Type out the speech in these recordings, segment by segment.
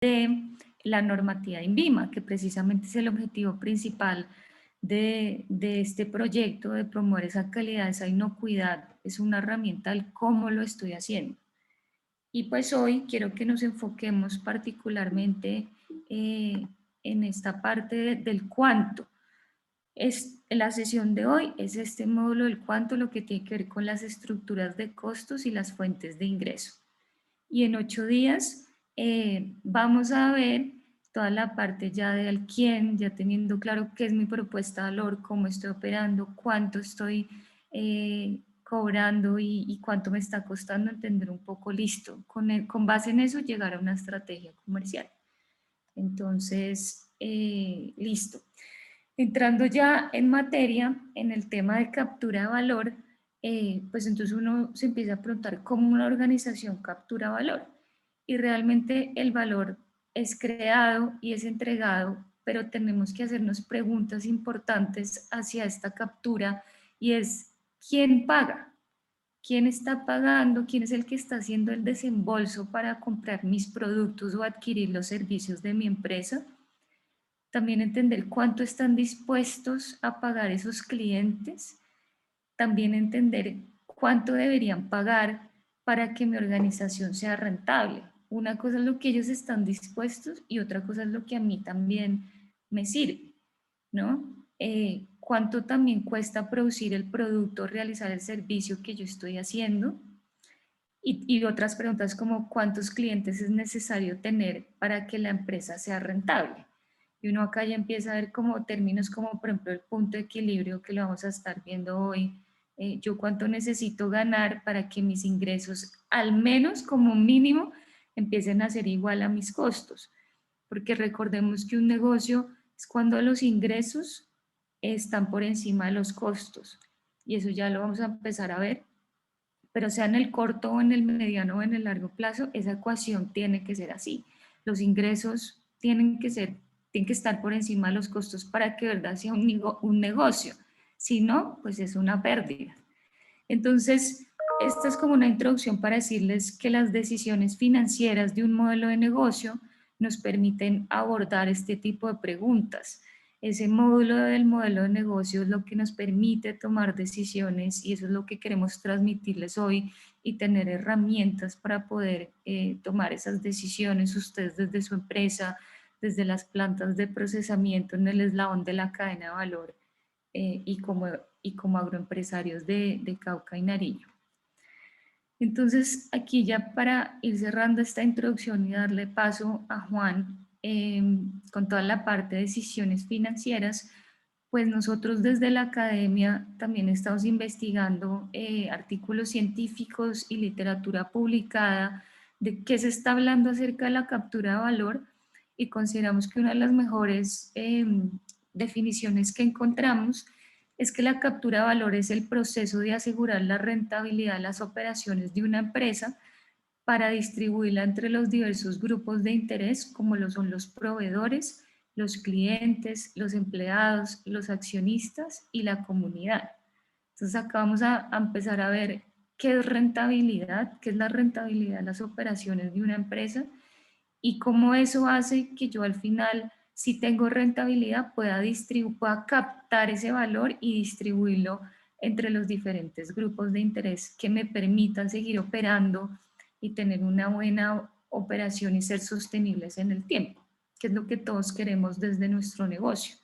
de la normativa de INVIMA, que precisamente es el objetivo principal de este proyecto, de promover esa calidad, esa inocuidad. Es una herramienta del cómo lo estoy haciendo. Y pues hoy quiero que nos enfoquemos particularmente en esta parte del cuánto. La sesión de hoy es este módulo del cuánto, lo que tiene que ver con las estructuras de costos y las fuentes de ingreso. Y en 8 días vamos a ver toda la parte ya del quién, ya teniendo claro qué es mi propuesta de valor, cómo estoy operando, cuánto estoy cobrando y cuánto me está costando, entender un poco, listo. Con base en eso llegar a una estrategia comercial. Entonces, listo. Entrando ya en materia, en el tema de captura de valor, pues entonces uno se empieza a preguntar cómo una organización captura valor. Y realmente el valor es creado y es entregado, pero tenemos que hacernos preguntas importantes hacia esta captura y es ¿quién paga? ¿Quién está pagando? ¿Quién es el que está haciendo el desembolso para comprar mis productos o adquirir los servicios de mi empresa? También entender cuánto están dispuestos a pagar esos clientes, también entender cuánto deberían pagar para que mi organización sea rentable. Una cosa es lo que ellos están dispuestos y otra cosa es lo que a mí también me sirve, ¿no? Cuánto también cuesta producir el producto, realizar el servicio que yo estoy haciendo. Y otras preguntas como cuántos clientes es necesario tener para que la empresa sea rentable. Y uno acá ya empieza a ver como términos como por ejemplo el punto de equilibrio que lo vamos a estar viendo hoy. Yo cuánto necesito ganar para que mis ingresos al menos como mínimo empiecen a ser igual a mis costos. Porque recordemos que un negocio es cuando los ingresos están por encima de los costos. Y eso ya lo vamos a empezar a ver, pero sea en el corto o en el mediano o en el largo plazo, esa ecuación tiene que ser así. Los ingresos tienen que estar por encima de los costos para que de verdad sea un negocio. Si no, pues es una pérdida. Entonces, esta es como una introducción para decirles que las decisiones financieras de un modelo de negocio nos permiten abordar este tipo de preguntas. Ese módulo del modelo de negocio es lo que nos permite tomar decisiones y eso es lo que queremos transmitirles hoy y tener herramientas para poder tomar esas decisiones ustedes desde su empresa, desde las plantas de procesamiento en el eslabón de la cadena de valor y como agroempresarios de Cauca y Nariño. Entonces, aquí ya para ir cerrando esta introducción y darle paso a Juan, con toda la parte de decisiones financieras, pues nosotros desde la academia también estamos investigando artículos científicos y literatura publicada de qué se está hablando acerca de la captura de valor y consideramos que una de las mejores definiciones que encontramos es que la captura de valor es el proceso de asegurar la rentabilidad de las operaciones de una empresa para distribuirla entre los diversos grupos de interés, como lo son los proveedores, los clientes, los empleados, los accionistas y la comunidad. Entonces acá vamos a empezar a ver qué es rentabilidad, qué es la rentabilidad de las operaciones de una empresa y cómo eso hace que yo al final, si tengo rentabilidad, pueda captar ese valor y distribuirlo entre los diferentes grupos de interés que me permitan seguir operando y tener una buena operación y ser sostenibles en el tiempo, que es lo que todos queremos desde nuestro negocio.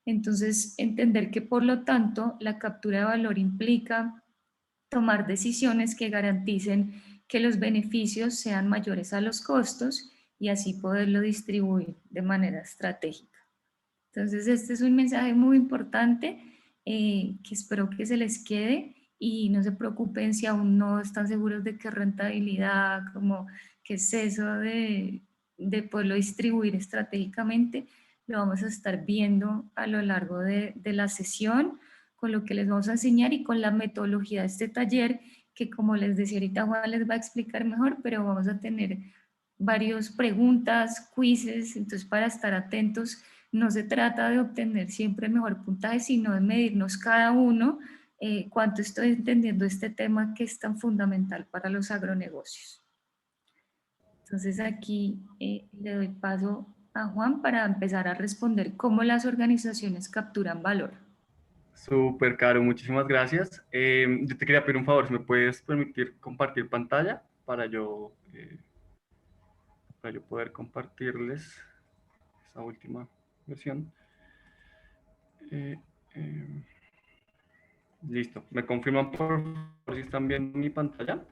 Entonces, entender que por lo tanto la captura de valor implica tomar decisiones que garanticen que los beneficios sean mayores a los costos y así poderlo distribuir de manera estratégica. Entonces, este es un mensaje muy importante que espero que se les quede y no se preocupen si aún no están seguros de qué rentabilidad, como qué es eso de poderlo distribuir estratégicamente. Lo vamos a estar viendo a lo largo de la sesión con lo que les vamos a enseñar y con la metodología de este taller que, como les decía ahorita, Juan les va a explicar mejor, pero vamos a tener varias preguntas, quizzes, entonces para estar atentos. No se trata de obtener siempre el mejor puntaje, sino de medirnos cada uno cuánto estoy entendiendo este tema que es tan fundamental para los agronegocios. Entonces aquí le doy paso a Juan para empezar a responder cómo las organizaciones capturan valor. Súper, Caro, muchísimas gracias. Yo te quería pedir un favor, si me puedes permitir compartir pantalla para yo poder compartirles esa última versión. Eh, eh, Listo. ¿Me confirman por favor si están viendo mi pantalla?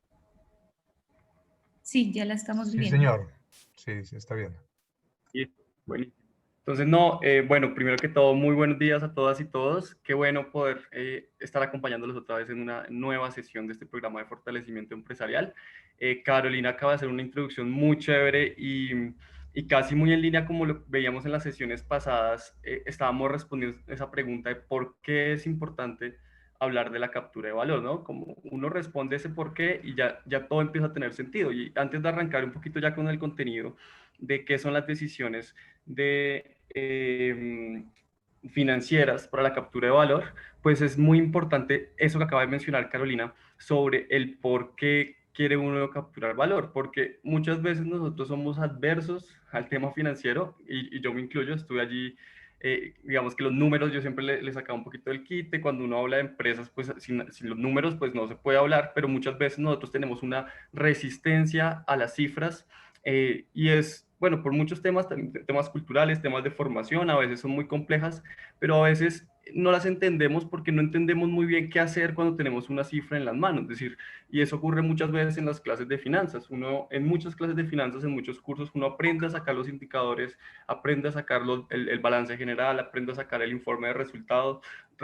Sí, ya la estamos Sí, viendo. señor. Sí, sí, está bien. Sí, buenísimo. Entonces, no, bueno, primero que todo, muy buenos días a todas y todos. Qué bueno poder estar acompañándolos otra vez en una nueva sesión de este programa de fortalecimiento empresarial. Carolina acaba de hacer una introducción muy chévere y casi muy en línea como lo veíamos en las sesiones pasadas. Estábamos respondiendo esa pregunta de por qué es importante hablar de la captura de valor, ¿no? Como uno responde ese por qué y ya todo empieza a tener sentido. Y antes de arrancar un poquito ya con el contenido de qué son las decisiones de financieras para la captura de valor, pues es muy importante eso que acaba de mencionar Carolina sobre el por qué quiere uno capturar valor, porque muchas veces nosotros somos adversos al tema financiero y yo me incluyo, estuve allí. Digamos que los números yo siempre le sacaba un poquito del quite, cuando uno habla de empresas pues sin los números pues no se puede hablar, pero muchas veces nosotros tenemos una resistencia a las cifras y es, bueno, por muchos temas, temas culturales, temas de formación, a veces son muy complejas, pero a veces no las entendemos porque no entendemos muy bien qué hacer cuando tenemos una cifra en las manos. Es decir, y eso ocurre muchas veces en las clases de finanzas. Uno, en muchas clases de finanzas, en muchos cursos, uno aprende a sacar los indicadores, aprende a sacar el balance general, aprende a sacar el informe de resultados,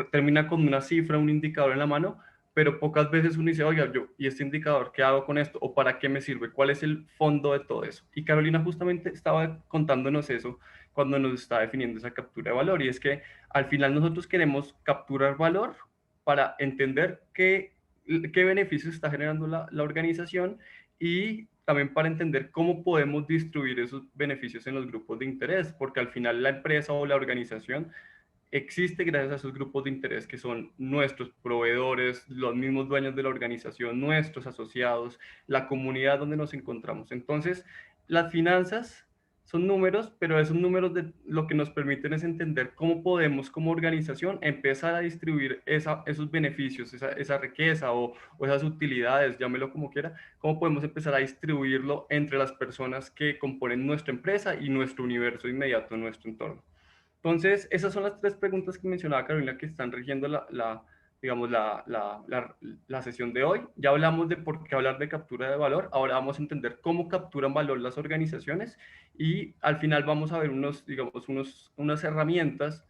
termina con una cifra, un indicador en la mano, pero pocas veces uno dice, oiga, yo, ¿y este indicador qué hago con esto? ¿O para qué me sirve? ¿Cuál es el fondo de todo eso? Y Carolina justamente estaba contándonos eso cuando nos está definiendo esa captura de valor, y es que al final nosotros queremos capturar valor para entender qué beneficios está generando la organización y también para entender cómo podemos distribuir esos beneficios en los grupos de interés, porque al final la empresa o la organización existe gracias a esos grupos de interés que son nuestros proveedores, los mismos dueños de la organización, nuestros asociados, la comunidad donde nos encontramos. Entonces, las finanzas son números, pero esos números lo que nos permiten es entender cómo podemos como organización empezar a distribuir esos beneficios, esa riqueza o esas utilidades, llámelo como quiera, cómo podemos empezar a distribuirlo entre las personas que componen nuestra empresa y nuestro universo inmediato, nuestro entorno. Entonces, esas son las tres preguntas que mencionaba Carolina que están rigiendo digamos, la sesión de hoy. Ya hablamos de por qué hablar de captura de valor, ahora vamos a entender cómo capturan valor las organizaciones y al final vamos a ver digamos, unas herramientas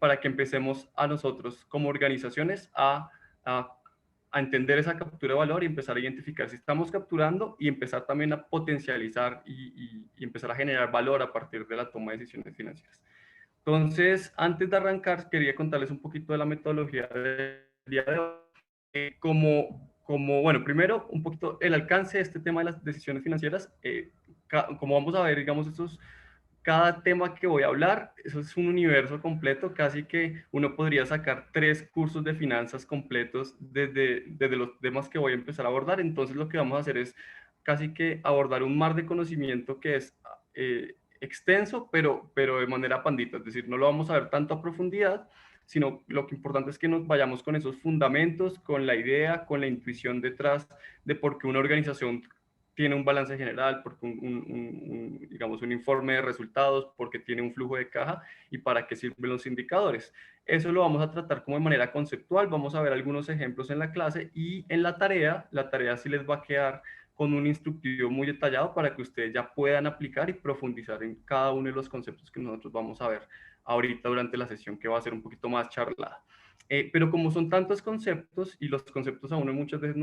para que empecemos a nosotros como organizaciones a a entender esa captura de valor y empezar a identificar si estamos capturando y empezar también a potencializar y empezar a generar valor a partir de la toma de decisiones financieras. Entonces, antes de arrancar, quería contarles un poquito de la metodología del día de hoy. Bueno, primero, un poquito el alcance de este tema de las decisiones financieras. Como vamos a ver, digamos, cada tema que voy a hablar, eso es un universo completo, casi que uno podría sacar 3 cursos de finanzas completos desde los temas que voy a empezar a abordar. Entonces lo que vamos a hacer es casi que abordar un mar de conocimiento que es extenso, pero de manera pandita, es decir, no lo vamos a ver tanto a profundidad, sino lo que importante es que nos vayamos con esos fundamentos, con la idea, con la intuición detrás de por qué una organización tiene un balance general, porque digamos, un informe de resultados, porque tiene un flujo de caja y para qué sirven los indicadores. Eso lo vamos a tratar como de manera conceptual, vamos a ver algunos ejemplos en la clase y en la tarea sí les va a quedar con un instructivo muy detallado para que ustedes ya puedan aplicar y profundizar en cada uno de los conceptos que nosotros vamos a ver ahorita durante la sesión, que va a ser un poquito más charlada. Pero como son tantos conceptos y los conceptos a uno muchas veces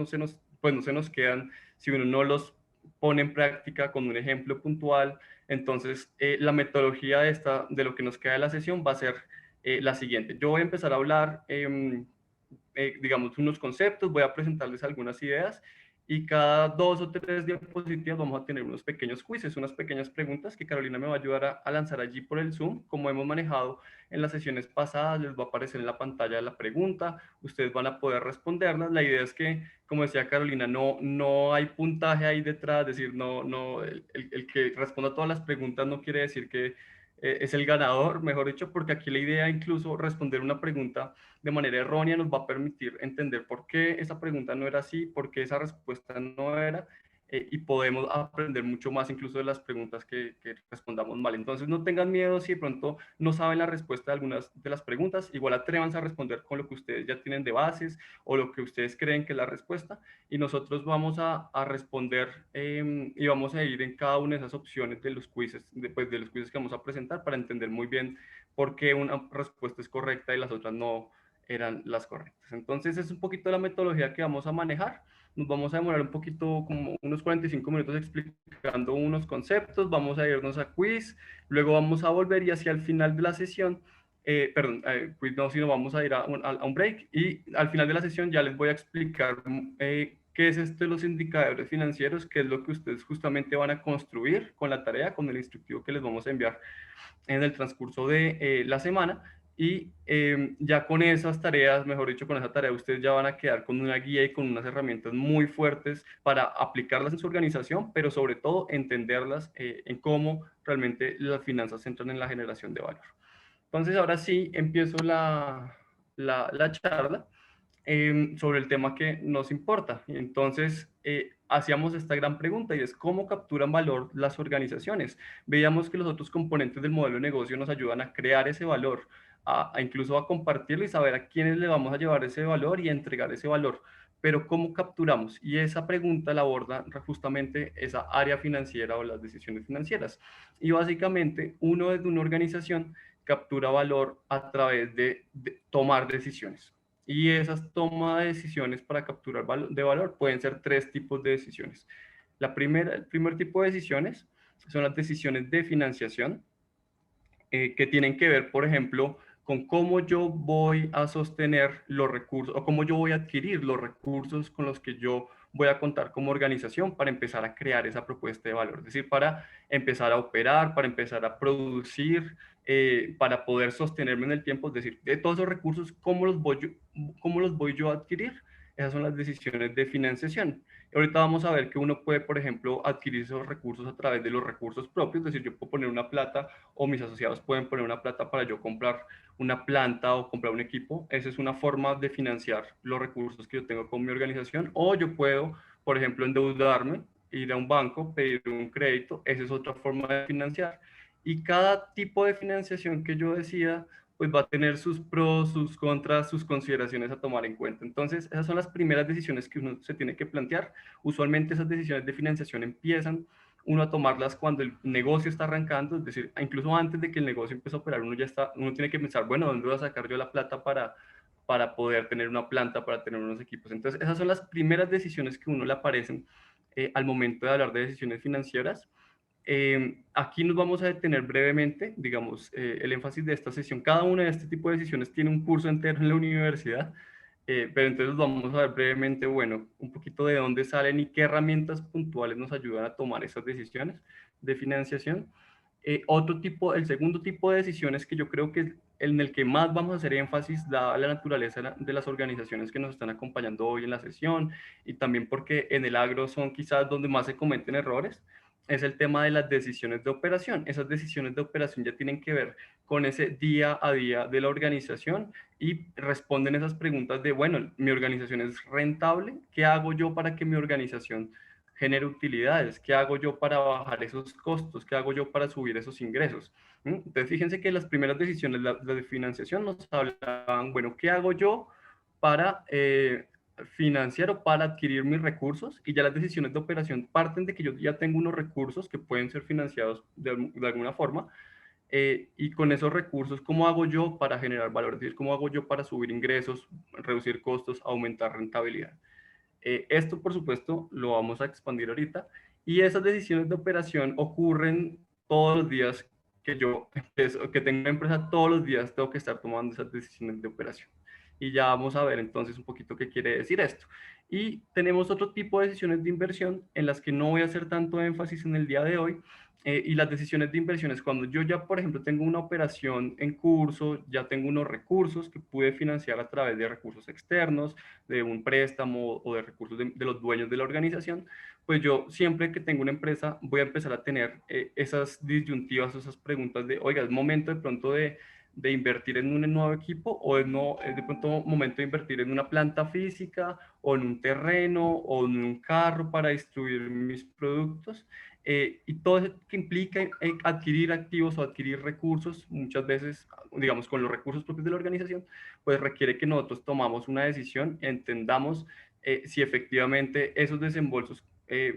pues no se nos quedan si uno no los pone en práctica con un ejemplo puntual. Entonces, la metodología de lo que nos queda de la sesión va a ser la siguiente. Yo voy a empezar a hablar, digamos, unos conceptos, voy a presentarles algunas ideas y cada 2 o 3 diapositivas vamos a tener unos pequeños quizzes, unas pequeñas preguntas que Carolina me va a ayudar a lanzar allí por el Zoom. Como hemos manejado en las sesiones pasadas, les va a aparecer en la pantalla la pregunta, ustedes van a poder responderlas. La idea es que, como decía Carolina, no hay puntaje ahí detrás, es decir, el que responda todas las preguntas no quiere decir que es el ganador, mejor dicho, porque aquí la idea incluso responder una pregunta de manera errónea nos va a permitir entender por qué esa pregunta no era así, por qué esa respuesta no era, y podemos aprender mucho más incluso de las preguntas que respondamos mal. Entonces no tengan miedo si de pronto no saben la respuesta de algunas de las preguntas, igual atrévanse a responder con lo que ustedes ya tienen de bases o lo que ustedes creen que es la respuesta, y nosotros vamos a responder y vamos a ir en cada una de esas opciones de los quizzes, de los quizzes que vamos a presentar para entender muy bien por qué una respuesta es correcta y las otras no eran las correctas. Entonces es un poquito la metodología que vamos a manejar. Nos vamos a demorar un poquito, como unos 45 minutos explicando unos conceptos, vamos a irnos a quiz, luego vamos a volver y hacia el final de la sesión, quiz no, sino vamos a ir a un break y al final de la sesión ya les voy a explicar qué es esto de los indicadores financieros, qué es lo que ustedes justamente van a construir con la tarea, con el instructivo que les vamos a enviar en el transcurso de la semana, y ya con esas tareas, mejor dicho, con esa tarea, ustedes ya van a quedar con una guía y con unas herramientas muy fuertes para aplicarlas en su organización, pero sobre todo entenderlas en cómo realmente las finanzas entran en la generación de valor. Entonces, ahora sí, empiezo la charla sobre el tema que nos importa. Y entonces, hacíamos esta gran pregunta y es cómo capturan valor las organizaciones. Veíamos que los otros componentes del modelo de negocio nos ayudan a crear ese valor, a incluso a compartirlo y saber a quiénes le vamos a llevar ese valor y a entregar ese valor. Pero ¿cómo capturamos? Y esa pregunta la aborda justamente esa área financiera o las decisiones financieras. Y básicamente, uno desde una organización captura valor a través de tomar decisiones. Y esas tomas de decisiones para capturar de valor pueden ser 3 tipos de decisiones. El primer tipo de decisiones son las decisiones de financiación, que tienen que ver, por ejemplo, con cómo yo voy a sostener los recursos o cómo yo voy a adquirir los recursos con los que yo voy a contar como organización para empezar a crear esa propuesta de valor, es decir, para empezar a operar, para empezar a producir, para poder sostenerme en el tiempo, es decir, de todos esos recursos, cómo los voy yo a adquirir? Esas son las decisiones de financiación. Ahorita vamos a ver que uno puede, por ejemplo, adquirir esos recursos a través de los recursos propios, es decir, yo puedo poner una plata o mis asociados pueden poner una plata para yo comprar una planta o comprar un equipo. Esa es una forma de financiar los recursos que yo tengo con mi organización. O yo puedo, por ejemplo, endeudarme, ir a un banco, pedir un crédito. Esa es otra forma de financiar. Y cada tipo de financiación que yo decida, pues va a tener sus pros, sus contras, sus consideraciones a tomar en cuenta. Entonces, esas son las primeras decisiones que uno se tiene que plantear. Usualmente esas decisiones de financiación empiezan uno a tomarlas cuando el negocio está arrancando, es decir, incluso antes de que el negocio empiece a operar, uno tiene que pensar, bueno, ¿dónde voy a sacar yo la plata para poder tener una planta, para tener unos equipos? Entonces, esas son las primeras decisiones que uno le aparecen al momento de hablar de decisiones financieras. Aquí nos vamos a detener brevemente, digamos, el énfasis de esta sesión. Cada una de este tipo de decisiones tiene un curso entero en la universidad, pero entonces vamos a ver brevemente, bueno, un poquito de dónde salen y qué herramientas puntuales nos ayudan a tomar esas decisiones de financiación. El segundo tipo de decisiones que yo creo que es en el que más vamos a hacer énfasis, dada la naturaleza de las organizaciones que nos están acompañando hoy en la sesión y también porque en el agro son quizás donde más se cometen errores, es el tema de las decisiones de operación. Esas decisiones de operación ya tienen que ver con ese día a día de la organización y responden esas preguntas de, bueno, mi organización es rentable, ¿qué hago yo para que mi organización genere utilidades? ¿Qué hago yo para bajar esos costos? ¿Qué hago yo para subir esos ingresos? Entonces, fíjense que las primeras decisiones, la de financiación, nos hablaban, bueno, ¿qué hago yo para financiar o para adquirir mis recursos? Y ya las decisiones de operación parten de que yo ya tengo unos recursos que pueden ser financiados de alguna forma, y con esos recursos, ¿cómo hago yo para generar valor? Es decir, ¿cómo hago yo para subir ingresos, reducir costos, aumentar rentabilidad? Esto, por supuesto, lo vamos a expandir ahorita. Y esas decisiones de operación ocurren todos los días que tengo una empresa, todos los días tengo que estar tomando esas decisiones de operación. Y ya vamos a ver entonces un poquito qué quiere decir esto. Y tenemos otro tipo de decisiones de inversión en las que no voy a hacer tanto énfasis en el día de hoy. Y las decisiones de inversión es cuando yo ya, por ejemplo, tengo una operación en curso, ya tengo unos recursos que pude financiar a través de recursos externos, de un préstamo o de recursos de los dueños de la organización, pues yo siempre que tengo una empresa voy a empezar a tener esas disyuntivas, esas preguntas de, oiga, es momento de pronto de invertir en un nuevo equipo o es de pronto momento de invertir en una planta física o en un terreno o en un carro para distribuir mis productos. Y todo eso que implica adquirir activos o adquirir recursos, muchas veces, digamos, con los recursos propios de la organización, pues requiere que nosotros tomamos una decisión, entendamos si efectivamente esos desembolsos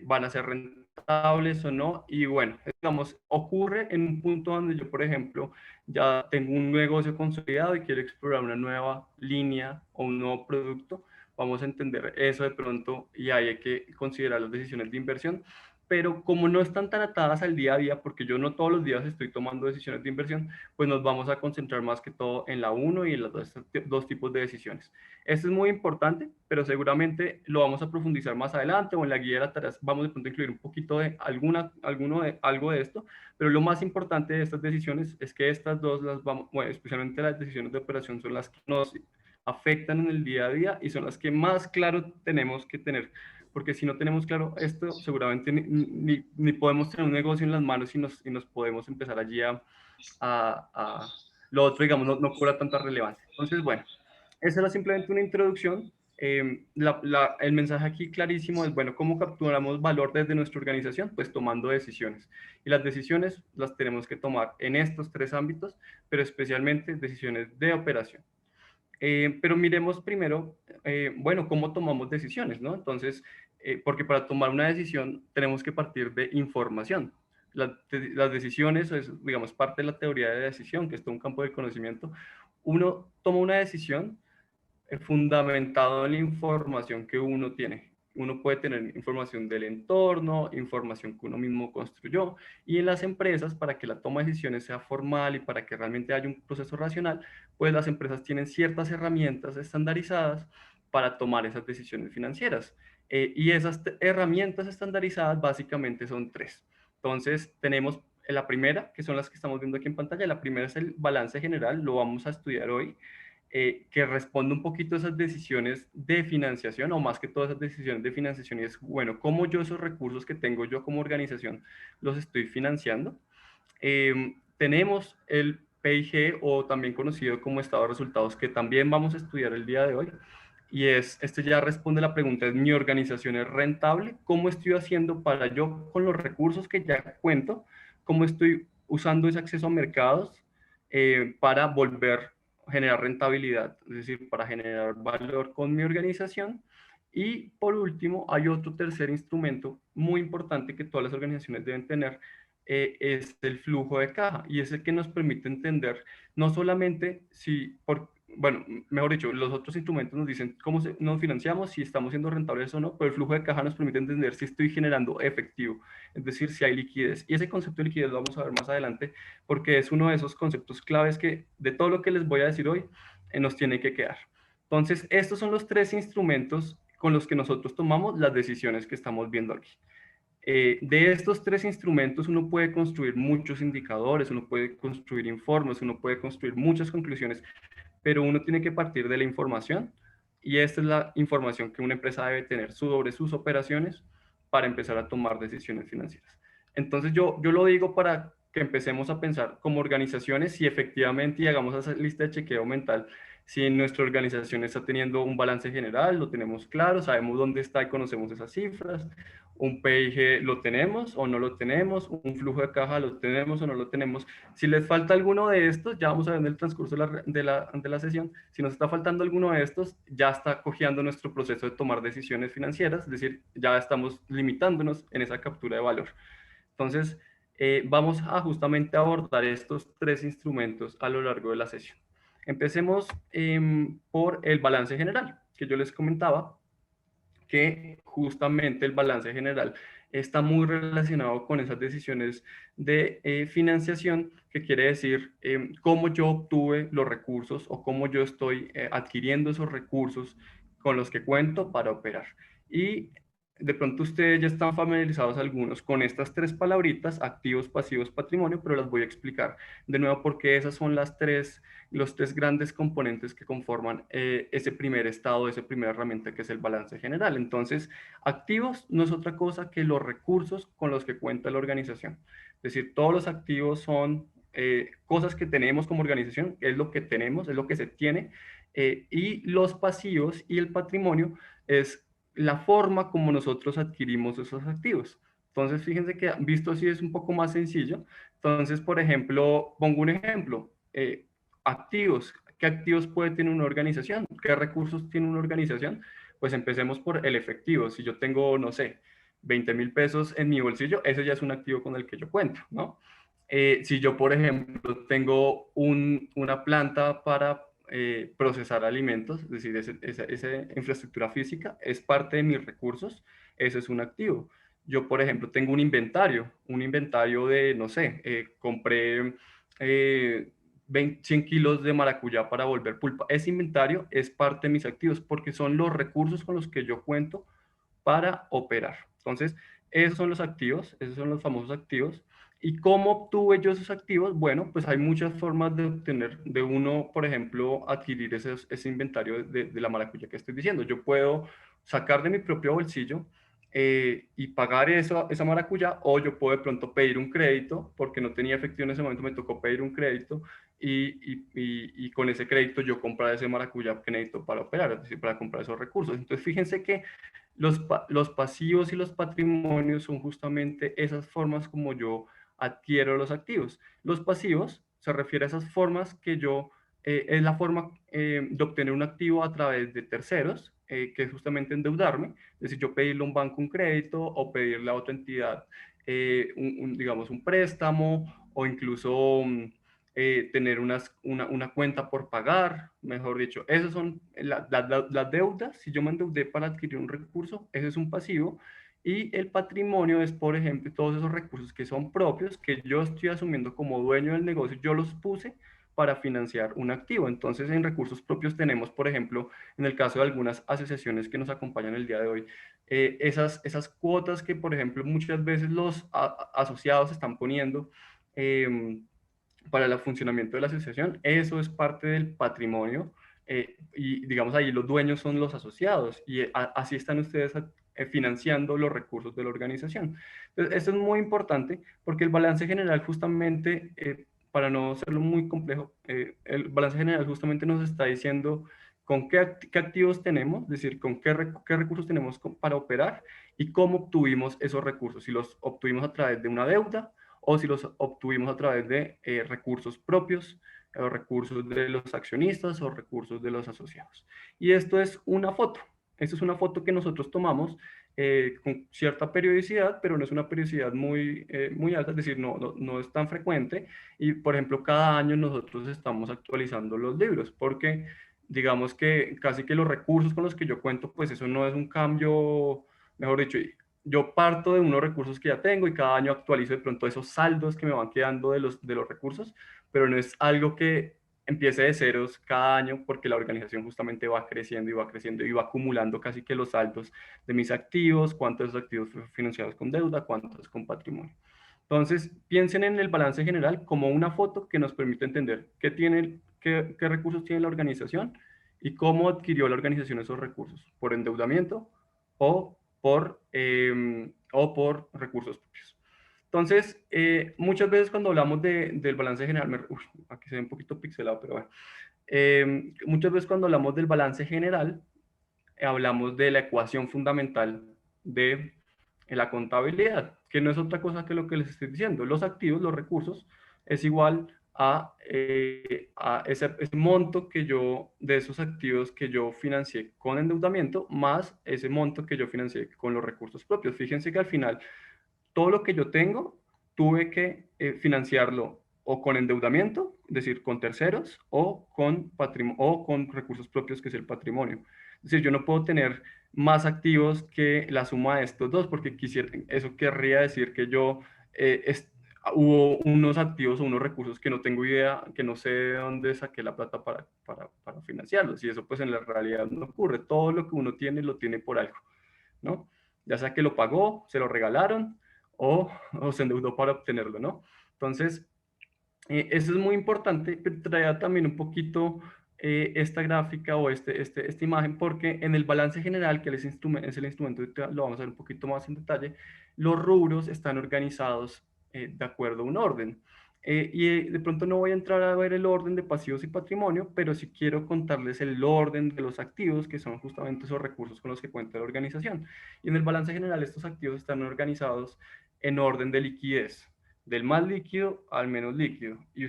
van a ser rentables o no. Y bueno, digamos, ocurre en un punto donde yo, por ejemplo, ya tengo un negocio consolidado y quiero explorar una nueva línea o un nuevo producto. Vamos a entender eso de pronto y ahí hay que considerar las decisiones de inversión. Pero como no están tan atadas al día a día, porque yo no todos los días estoy tomando decisiones de inversión, pues nos vamos a concentrar más que todo en la uno y en los dos tipos de decisiones. Esto es muy importante, pero seguramente lo vamos a profundizar más adelante o en la guía de las tareas vamos de pronto a incluir un poquito de algo de esto, pero lo más importante de estas decisiones es que estas dos las vamos, bueno, especialmente las decisiones de operación son las que nos afectan en el día a día y son las que más claro tenemos que tener, porque si no tenemos claro esto, seguramente ni podemos tener un negocio en las manos y nos podemos empezar allí a lo otro, digamos, no cobra tanta relevancia. Entonces, bueno, esa era simplemente una introducción. El mensaje aquí clarísimo es, bueno, ¿cómo capturamos valor desde nuestra organización? Pues tomando decisiones. Y las decisiones las tenemos que tomar en estos tres ámbitos, pero especialmente decisiones de operación. Pero miremos primero, bueno, cómo tomamos decisiones, ¿no? Entonces, porque para tomar una decisión tenemos que partir de información. Las decisiones es, digamos, parte de la teoría de decisión, que es todo un campo de conocimiento. Uno toma una decisión fundamentado en la información que uno tiene. Uno puede tener información del entorno, información que uno mismo construyó, y en las empresas, para que la toma de decisiones sea formal y para que realmente haya un proceso racional, pues las empresas tienen ciertas herramientas estandarizadas para tomar esas decisiones financieras. Y esas herramientas estandarizadas básicamente son tres. Entonces, tenemos la primera, que son las que estamos viendo aquí en pantalla. La primera es el balance general, lo vamos a estudiar hoy. Que responde un poquito a esas decisiones de financiación o más que todas esas decisiones de financiación y es, bueno, cómo yo esos recursos que tengo yo como organización los estoy financiando. Tenemos el PIG o también conocido como estado de resultados que también vamos a estudiar el día de hoy y este ya responde la pregunta, ¿es mi organización es rentable? ¿Cómo estoy haciendo para yo con los recursos que ya cuento? ¿Cómo estoy usando ese acceso a mercados para volver generar rentabilidad, es decir, para generar valor con mi organización? Y por último, hay otro tercer instrumento muy importante que todas las organizaciones deben tener, es el flujo de caja, y es el que nos permite entender no solamente si, bueno, mejor dicho, los otros instrumentos nos dicen cómo nos financiamos, si estamos siendo rentables o no, pero el flujo de caja nos permite entender si estoy generando efectivo, es decir, si hay liquidez. Y ese concepto de liquidez lo vamos a ver más adelante, porque es uno de esos conceptos claves que de todo lo que les voy a decir hoy nos tiene que quedar. Entonces, estos son los tres instrumentos con los que nosotros tomamos las decisiones que estamos viendo aquí. De estos tres instrumentos uno puede construir muchos indicadores, uno puede construir informes, uno puede construir muchas conclusiones, pero uno tiene que partir de la información y esta es la información que una empresa debe tener sobre sus operaciones para empezar a tomar decisiones financieras. Entonces yo lo digo para que empecemos a pensar como organizaciones si efectivamente y hagamos esa lista de chequeo mental, si nuestra organización está teniendo un balance general, lo tenemos claro, sabemos dónde está y conocemos esas cifras, un PIG lo tenemos o no lo tenemos, un flujo de caja lo tenemos o no lo tenemos. Si les falta alguno de estos, ya vamos a ver en el transcurso de la sesión, si nos está faltando alguno de estos, ya está cojeando nuestro proceso de tomar decisiones financieras, es decir, ya estamos limitándonos en esa captura de valor. Entonces, vamos a justamente abordar estos tres instrumentos a lo largo de la sesión. Empecemos por el balance general, que yo les comentaba, que justamente el balance general está muy relacionado con esas decisiones de financiación, que quiere decir cómo yo obtuve los recursos o cómo yo estoy adquiriendo esos recursos con los que cuento para operar. Y de pronto ustedes ya están familiarizados algunos con estas tres palabritas, activos, pasivos, patrimonio, pero las voy a explicar de nuevo porque esas son los tres grandes componentes que conforman ese primer estado, esa primera herramienta que es el balance general. Entonces, activos no es otra cosa que los recursos con los que cuenta la organización. Es decir, todos los activos son cosas que tenemos como organización, es lo que tenemos, es lo que se tiene, y los pasivos y el patrimonio es la forma como nosotros adquirimos esos activos. Entonces, fíjense que visto así es un poco más sencillo. Entonces, por ejemplo, pongo un ejemplo. Activos. ¿Qué activos puede tener una organización? ¿Qué recursos tiene una organización? Pues empecemos por el efectivo. Si yo tengo, no sé, 20,000 pesos en mi bolsillo, ese ya es un activo con el que yo cuento, ¿no? Si yo, por ejemplo, tengo una planta para procesar alimentos, es decir, esa infraestructura física es parte de mis recursos, ese es un activo. Yo, por ejemplo, tengo un inventario de, no sé, compré 100 kilos de maracuyá para volver pulpa. Ese inventario es parte de mis activos porque son los recursos con los que yo cuento para operar. Entonces, esos son los activos, esos son los famosos activos. ¿Y cómo obtuve yo esos activos? Bueno, pues hay muchas formas de obtener, de uno, por ejemplo, adquirir ese inventario de la maracuyá que estoy diciendo. Yo puedo sacar de mi propio bolsillo y pagar esa maracuyá, o yo puedo de pronto pedir un crédito, porque no tenía efectivo en ese momento, me tocó pedir un crédito y con ese crédito yo comprar ese maracuyá que necesito para operar, es decir, para comprar esos recursos. Entonces, fíjense que los pasivos y los patrimonios son justamente esas formas como yo adquiero los activos. Los pasivos se refiere a esas formas que es la forma de obtener un activo a través de terceros, que es justamente endeudarme, es decir, yo pedirle a un banco un crédito o pedirle a otra entidad, digamos, un préstamo o incluso tener una cuenta por pagar, mejor dicho. Esas son las deudas. Si yo me endeudé para adquirir un recurso, ese es un pasivo. Y el patrimonio es, por ejemplo, todos esos recursos que son propios, que yo estoy asumiendo como dueño del negocio, yo los puse para financiar un activo. Entonces, en recursos propios tenemos, por ejemplo, en el caso de algunas asociaciones que nos acompañan el día de hoy, esas cuotas que, por ejemplo, muchas veces los asociados están poniendo para el funcionamiento de la asociación, eso es parte del patrimonio y digamos ahí los dueños son los asociados y así están ustedes financiando los recursos de la organización. Entonces, esto es muy importante porque el balance general justamente, para no hacerlo muy complejo, el balance general justamente nos está diciendo con qué activos tenemos, es decir, con qué recursos tenemos para operar y cómo obtuvimos esos recursos, si los obtuvimos a través de una deuda, o si los obtuvimos a través de recursos propios, o recursos de los accionistas o recursos de los asociados. Y esto es una foto. Esto es una foto que nosotros tomamos con cierta periodicidad, pero no es una periodicidad muy alta, es decir, no es tan frecuente. Y, por ejemplo, cada año nosotros estamos actualizando los libros, porque digamos que casi que los recursos con los que yo cuento, pues eso no es un cambio, mejor dicho, yo parto de unos recursos que ya tengo y cada año actualizo de pronto esos saldos que me van quedando de los recursos, pero no es algo que empiece de ceros cada año porque la organización justamente va creciendo y va creciendo y va acumulando casi que los saldos de mis activos, cuántos activos financiados con deuda, cuántos con patrimonio. Entonces, piensen en el balance general como una foto que nos permite entender qué recursos tiene la organización y cómo adquirió la organización esos recursos, por endeudamiento o por recursos propios. Entonces, muchas veces cuando hablamos del balance general, aquí se ve un poquito pixelado, pero bueno, muchas veces cuando hablamos del balance general, hablamos de la ecuación fundamental de la contabilidad, que no es otra cosa que lo que les estoy diciendo. Los activos, los recursos, es igual a ese monto que de esos activos que yo financié con endeudamiento, más ese monto que yo financié con los recursos propios. Fíjense que al final, todo lo que yo tengo, tuve que financiarlo o con endeudamiento, es decir, con terceros, o con recursos propios, que es el patrimonio. Es decir, yo no puedo tener más activos que la suma de estos dos, porque eso querría decir que yo hubo unos activos o unos recursos que no tengo idea, que no sé de dónde saqué la plata para financiarlos. Y eso pues en la realidad no ocurre. Todo lo que uno tiene lo tiene por algo, ¿no? Ya sea que lo pagó, se lo regalaron o se endeudó para obtenerlo, ¿no? Entonces, eso es muy importante, pero traía también un poquito esta gráfica o esta imagen, porque en el balance general, que es el instrumento, lo vamos a ver un poquito más en detalle, los rubros están organizados de acuerdo a un orden. De pronto no voy a entrar a ver el orden de pasivos y patrimonio, pero sí quiero contarles el orden de los activos, que son justamente esos recursos con los que cuenta la organización. Y en el balance general, estos activos están organizados en orden de liquidez, del más líquido al menos líquido. Y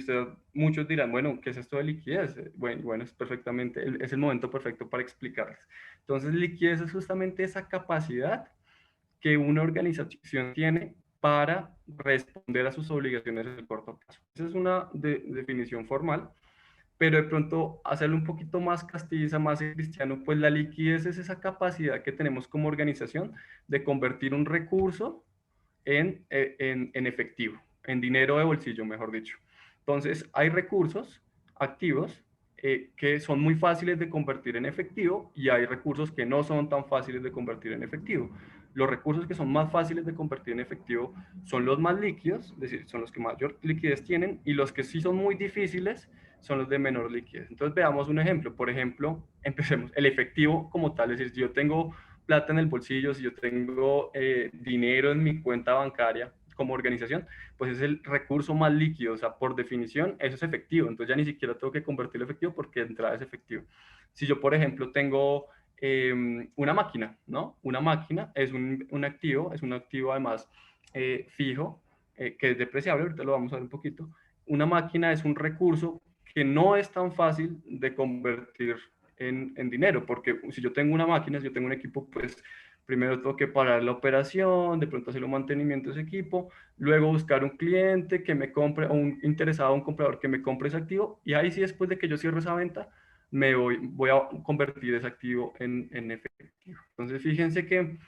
muchos dirán, bueno, ¿qué es esto de liquidez? Bueno, es perfectamente, es el momento perfecto para explicarles. Entonces, liquidez es justamente esa capacidad que una organización tiene para responder a sus obligaciones en el corto plazo. Esa es una definición formal, pero de pronto hacerlo un poquito más castiza, más cristiano, pues la liquidez es esa capacidad que tenemos como organización de convertir un recurso en efectivo, en dinero de bolsillo, mejor dicho. Entonces, hay recursos activos que son muy fáciles de convertir en efectivo y hay recursos que no son tan fáciles de convertir en efectivo. Los recursos que son más fáciles de convertir en efectivo son los más líquidos, es decir, son los que mayor liquidez tienen, y los que sí son muy difíciles son los de menor liquidez. Entonces veamos un ejemplo. Por ejemplo, empecemos. El efectivo como tal, es decir, si yo tengo plata en el bolsillo, si yo tengo dinero en mi cuenta bancaria como organización, pues es el recurso más líquido, o sea, por definición, eso es efectivo, entonces ya ni siquiera tengo que convertirlo en efectivo porque de entrada es efectivo. Si yo, por ejemplo, tengo una máquina, ¿no? Una máquina es un activo, es un activo además fijo, que es depreciable, ahorita lo vamos a ver un poquito. Una máquina es un recurso que no es tan fácil de convertir en dinero, porque si yo tengo una máquina, si yo tengo un equipo, pues primero tengo que parar la operación, de pronto hacer un mantenimiento de ese equipo, luego buscar un cliente que me compre, o un interesado, un comprador que me compre ese activo, y ahí sí, después de que yo cierre esa venta, voy a convertir ese activo en efectivo. Entonces, fíjense que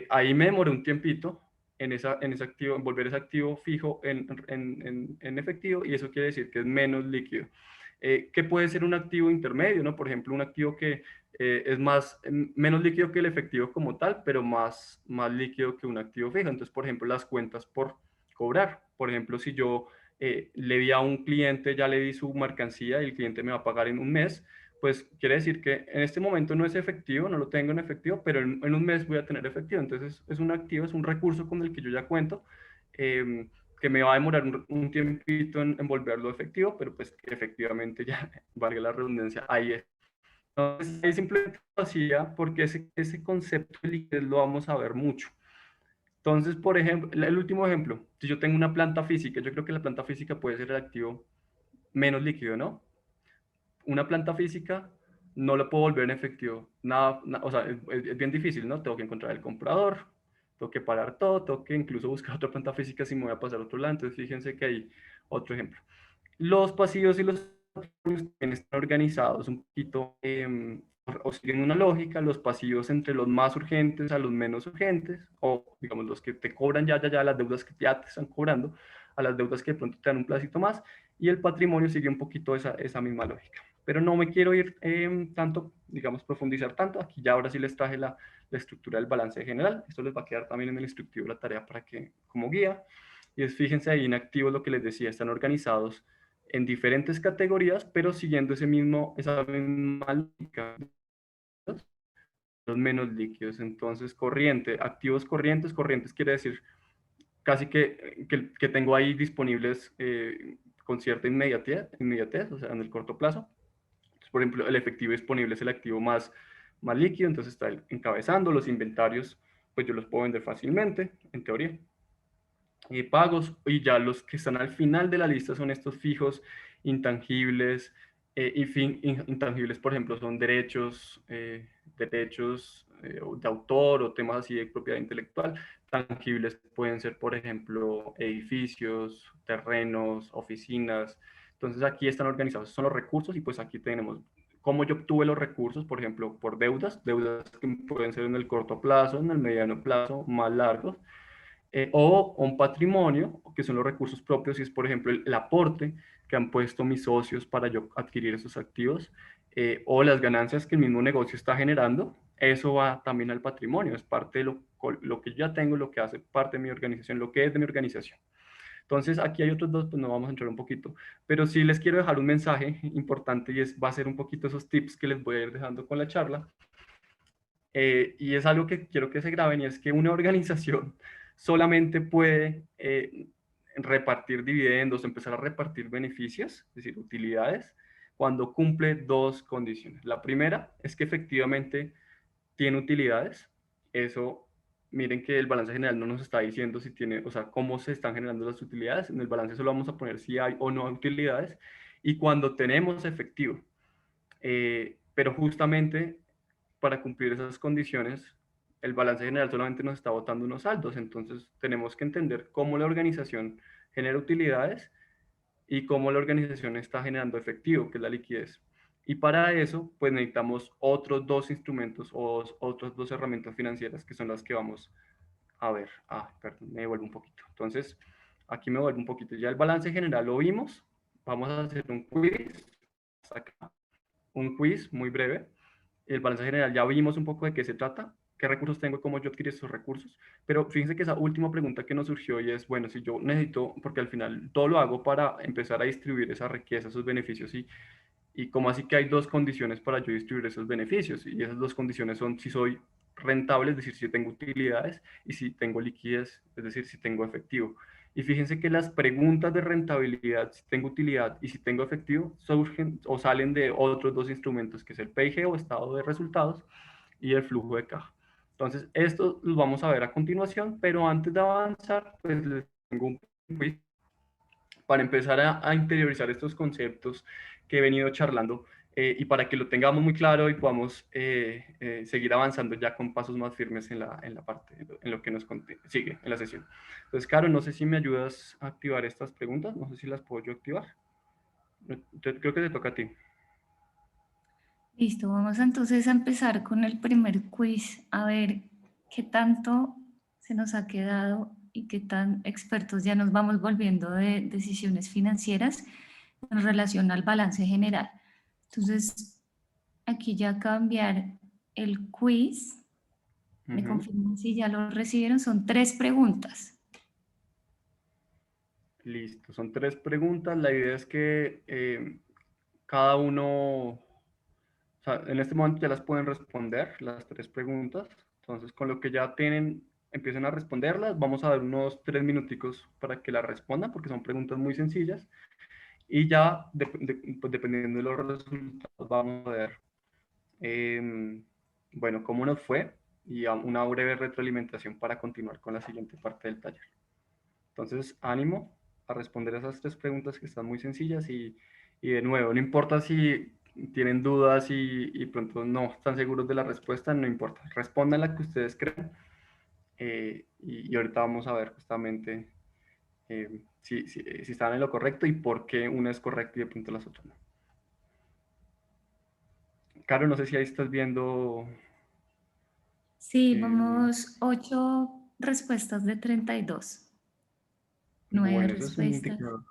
ahí me demoré un tiempito en ese activo, en volver ese activo fijo en efectivo, y eso quiere decir que es menos líquido. ¿Qué puede ser un activo intermedio, ¿no? Por ejemplo, un activo que es menos líquido que el efectivo como tal, pero más líquido que un activo fijo. Entonces, por ejemplo, las cuentas por cobrar. Por ejemplo, si yo le di a un cliente, ya le di su mercancía y el cliente me va a pagar en un mes, pues quiere decir que en este momento no es efectivo, no lo tengo en efectivo, pero en un mes voy a tener efectivo. Entonces es un activo, es un recurso con el que yo ya cuento, que me va a demorar un tiempito en volverlo efectivo, pero pues que efectivamente ya, valga la redundancia, ahí es. Entonces ahí simplemente lo hacía porque ese concepto de liquidez lo vamos a ver mucho. Entonces, por ejemplo, el último ejemplo, si yo tengo una planta física, yo creo que la planta física puede ser el activo menos líquido, ¿no? Una planta física no la puedo volver en efectivo. Nada, o sea, es bien difícil, ¿no? Tengo que encontrar el comprador, tengo que parar todo, tengo que incluso buscar otra planta física si me voy a pasar a otro lado. Entonces, fíjense que hay otro ejemplo. Los pasivos y los activos también están organizados un poquito, o siguen una lógica, los pasivos entre los más urgentes a los menos urgentes, o digamos los que te cobran ya, las deudas que ya te están cobrando, a las deudas que de pronto te dan un placito más, y el patrimonio sigue un poquito esa misma lógica. Pero no me quiero ir tanto, digamos, profundizar tanto. Aquí ya ahora sí les traje la estructura del balance general. Esto les va a quedar también en el instructivo la tarea para que, como guía. Y es, fíjense ahí en activos lo que les decía, están organizados en diferentes categorías, pero siguiendo esa misma lógica, los menos líquidos. Entonces, activos corrientes quiere decir casi que tengo ahí disponibles con cierta inmediatez, o sea, en el corto plazo. Entonces, por ejemplo, el efectivo disponible es el activo más líquido, entonces está encabezando los inventarios, pues yo los puedo vender fácilmente, en teoría. Pagos, y ya los que están al final de la lista son estos fijos, intangibles, intangibles, por ejemplo, son derechos de autor o temas así de propiedad intelectual. Tangibles pueden ser, por ejemplo, edificios, terrenos, oficinas. Entonces aquí están organizados, son los recursos, y pues aquí tenemos cómo yo obtuve los recursos, por ejemplo, por deudas que pueden ser en el corto plazo, en el mediano plazo, más largos, o un patrimonio, que son los recursos propios, y es, por ejemplo, el aporte que han puesto mis socios para yo adquirir esos activos, o las ganancias que el mismo negocio está generando. Eso va también al patrimonio, es parte de lo que ya tengo, lo que hace parte de mi organización, lo que es de mi organización. Entonces, aquí hay otros dos, pues no vamos a entrar un poquito, pero sí les quiero dejar un mensaje importante y va a ser un poquito esos tips que les voy a ir dejando con la charla. Y es algo que quiero que se graben, y es que una organización solamente puede repartir dividendos, empezar a repartir beneficios, es decir, utilidades, cuando cumple dos condiciones. La primera es que efectivamente tiene utilidades. Eso, miren que el balance general no nos está diciendo si tiene, o sea, cómo se están generando las utilidades. En el balance solo vamos a poner si hay o no utilidades. Y cuando tenemos efectivo. Pero justamente para cumplir esas condiciones, el balance general solamente nos está botando unos saldos. Entonces tenemos que entender cómo la organización genera utilidades y cómo la organización está generando efectivo, que es la liquidez. Y para eso, pues necesitamos otros dos instrumentos o otras dos herramientas financieras, que son las que vamos a ver. Perdón, me devuelvo un poquito. Entonces, aquí me vuelvo un poquito. Ya el balance general lo vimos. Vamos a hacer un quiz. Acá. Un quiz muy breve. El balance general ya vimos un poco de qué se trata, qué recursos tengo y cómo yo adquiero esos recursos. Pero fíjense que esa última pregunta que nos surgió y es, bueno, si yo necesito, porque al final todo lo hago para empezar a distribuir esa riqueza, esos beneficios, y como así que hay dos condiciones para yo distribuir esos beneficios, y esas dos condiciones son si soy rentable, es decir, si tengo utilidades, y si tengo liquidez, es decir, si tengo efectivo. Y fíjense que las preguntas de rentabilidad, si tengo utilidad y si tengo efectivo, surgen o salen de otros dos instrumentos, que es el PIG o estado de resultados y el flujo de caja. Entonces, esto lo vamos a ver a continuación, pero antes de avanzar, pues les tengo un quiz para empezar a interiorizar estos conceptos que he venido charlando, y para que lo tengamos muy claro y podamos seguir avanzando ya con pasos más firmes en la parte, en lo que nos sigue en la sesión. Entonces, Caro, no sé si me ayudas a activar estas preguntas, no sé si las puedo yo activar. Creo que te toca a ti. Listo, vamos entonces a empezar con el primer quiz, a ver qué tanto se nos ha quedado y qué tan expertos ya nos vamos volviendo de decisiones financieras en relación al balance general. Entonces, aquí ya cambiar el quiz. Me confirman si ya lo recibieron. Son 3 preguntas. Listo, son 3 preguntas. La idea es que cada uno, o sea, en este momento ya las pueden responder, las 3 preguntas. Entonces, con lo que ya tienen, empiecen a responderlas. Vamos a dar unos 3 minuticos para que las respondan, porque son preguntas muy sencillas. Y ya, pues, dependiendo de los resultados, vamos a ver, bueno, cómo nos fue, y una breve retroalimentación para continuar con la siguiente parte del taller. Entonces, ánimo a responder esas 3 preguntas que están muy sencillas, y de nuevo, no importa si tienen dudas y pronto no están seguros de la respuesta, no importa, respondan la que ustedes crean, y ahorita vamos a ver justamente si están en lo correcto y por qué una es correcta y de pronto las otras no. Caro, no sé si ahí estás viendo. Sí, vamos 8 respuestas de 32. 9 Bueno, eso es un respuestas. indicador.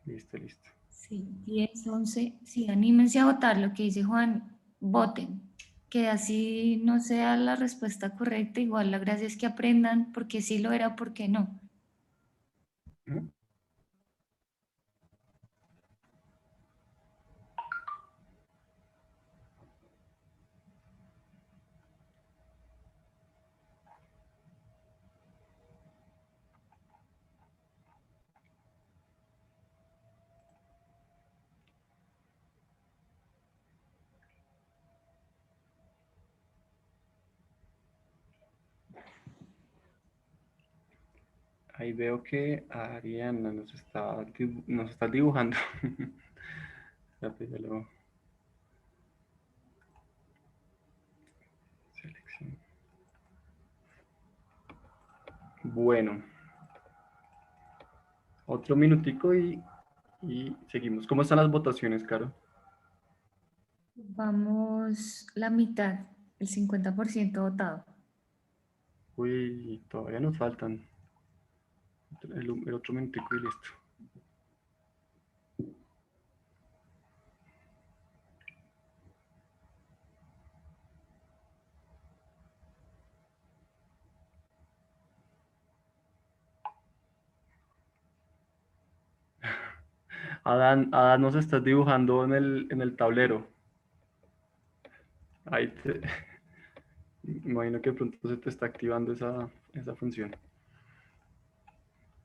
Listo, listo. Sí, 10, 11. Sí, anímense a votar lo que dice Juan. Voten. Que así no sea la respuesta correcta. Igual la gracia es que aprendan porque sí lo era, por qué no. ¿Mm? Ahí veo que Ariana nos está dibujando. Espérate, selección. Bueno, otro minutico y seguimos. ¿Cómo están las votaciones, Caro? Vamos la mitad, el 50% votado. Uy, todavía nos faltan. El otro minutico y listo. Adán nos estás dibujando en el tablero. Ahí te, me imagino que de pronto se te está activando esa función.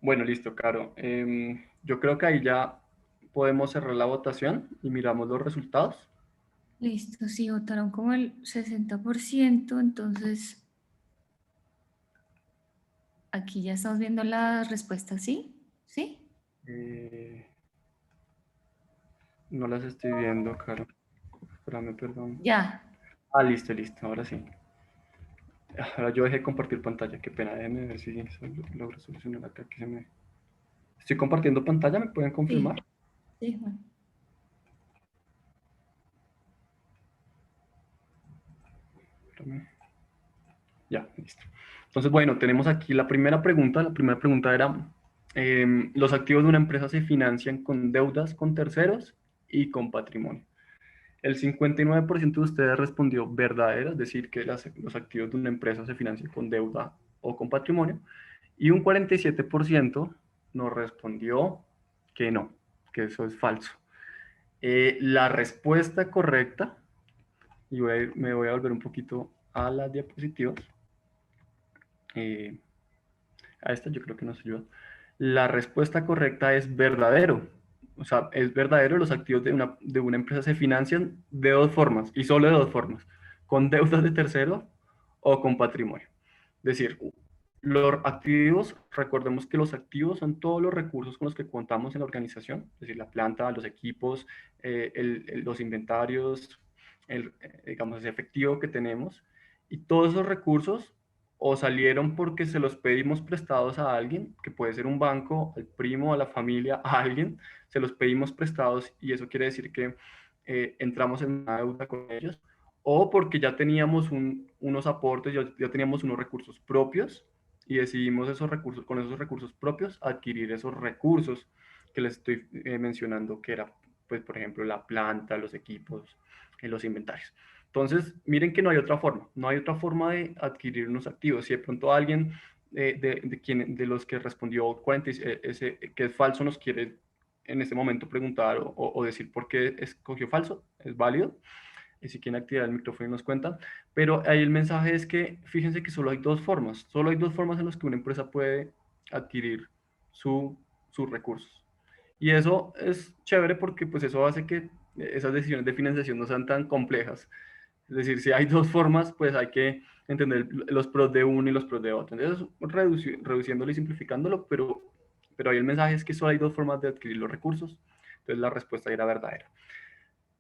Bueno, listo, Caro. Yo creo que ahí ya podemos cerrar la votación y miramos los resultados. Listo, sí, votaron como el 60%, entonces aquí ya estamos viendo las respuestas, ¿sí? ¿Sí? No las estoy viendo, Caro. Espérame, perdón. Ya. Ah, listo, listo, ahora sí. Ahora yo dejé de compartir pantalla, qué pena, déjenme ver si logro solucionar acá que se me... Estoy compartiendo pantalla, ¿me pueden confirmar? Sí, sí, bueno. Espérame. Ya, listo. Entonces, bueno, tenemos aquí la primera pregunta. La primera pregunta era, ¿los activos de una empresa se financian con deudas con terceros y con patrimonio? El 59% de ustedes respondió verdadero, es decir, que los activos de una empresa se financian con deuda o con patrimonio, y un 47% nos respondió que no, que eso es falso. La respuesta correcta, y me voy a volver un poquito a las diapositivas, a esta yo creo que nos ayuda. La respuesta correcta es verdadero. O sea, es verdadero, los activos de una empresa se financian de dos formas, y solo de dos formas, con deudas de tercero o con patrimonio. Es decir, los activos, recordemos que los activos son todos los recursos con los que contamos en la organización, es decir, la planta, los equipos, los inventarios, digamos, ese efectivo que tenemos, y todos esos recursos o salieron porque se los pedimos prestados a alguien, que puede ser un banco, al primo, a la familia, a alguien, se los pedimos prestados y eso quiere decir que entramos en una deuda con ellos, o porque ya teníamos unos aportes, ya teníamos unos recursos propios y decidimos esos recursos, con esos recursos propios adquirir esos recursos que les estoy mencionando, que era, pues, por ejemplo, la planta, los equipos, los inventarios. Entonces, miren que no hay otra forma, no hay otra forma de adquirir unos activos. Si de pronto alguien de los que respondió 40, que es falso nos quiere en este momento preguntar o decir por qué escogió falso, es válido. Y si quieren activar el micrófono y nos cuentan. Pero ahí el mensaje es que fíjense que solo hay dos formas, solo hay dos formas en las que una empresa puede adquirir sus recursos. Y eso es chévere porque pues eso hace que esas decisiones de financiación no sean tan complejas. Es decir, si hay dos formas, pues hay que entender los pros de uno y los pros de otro. Entonces, reduciéndolo y simplificándolo, pero ahí el mensaje es que solo hay dos formas de adquirir los recursos. Entonces, la respuesta era verdadera.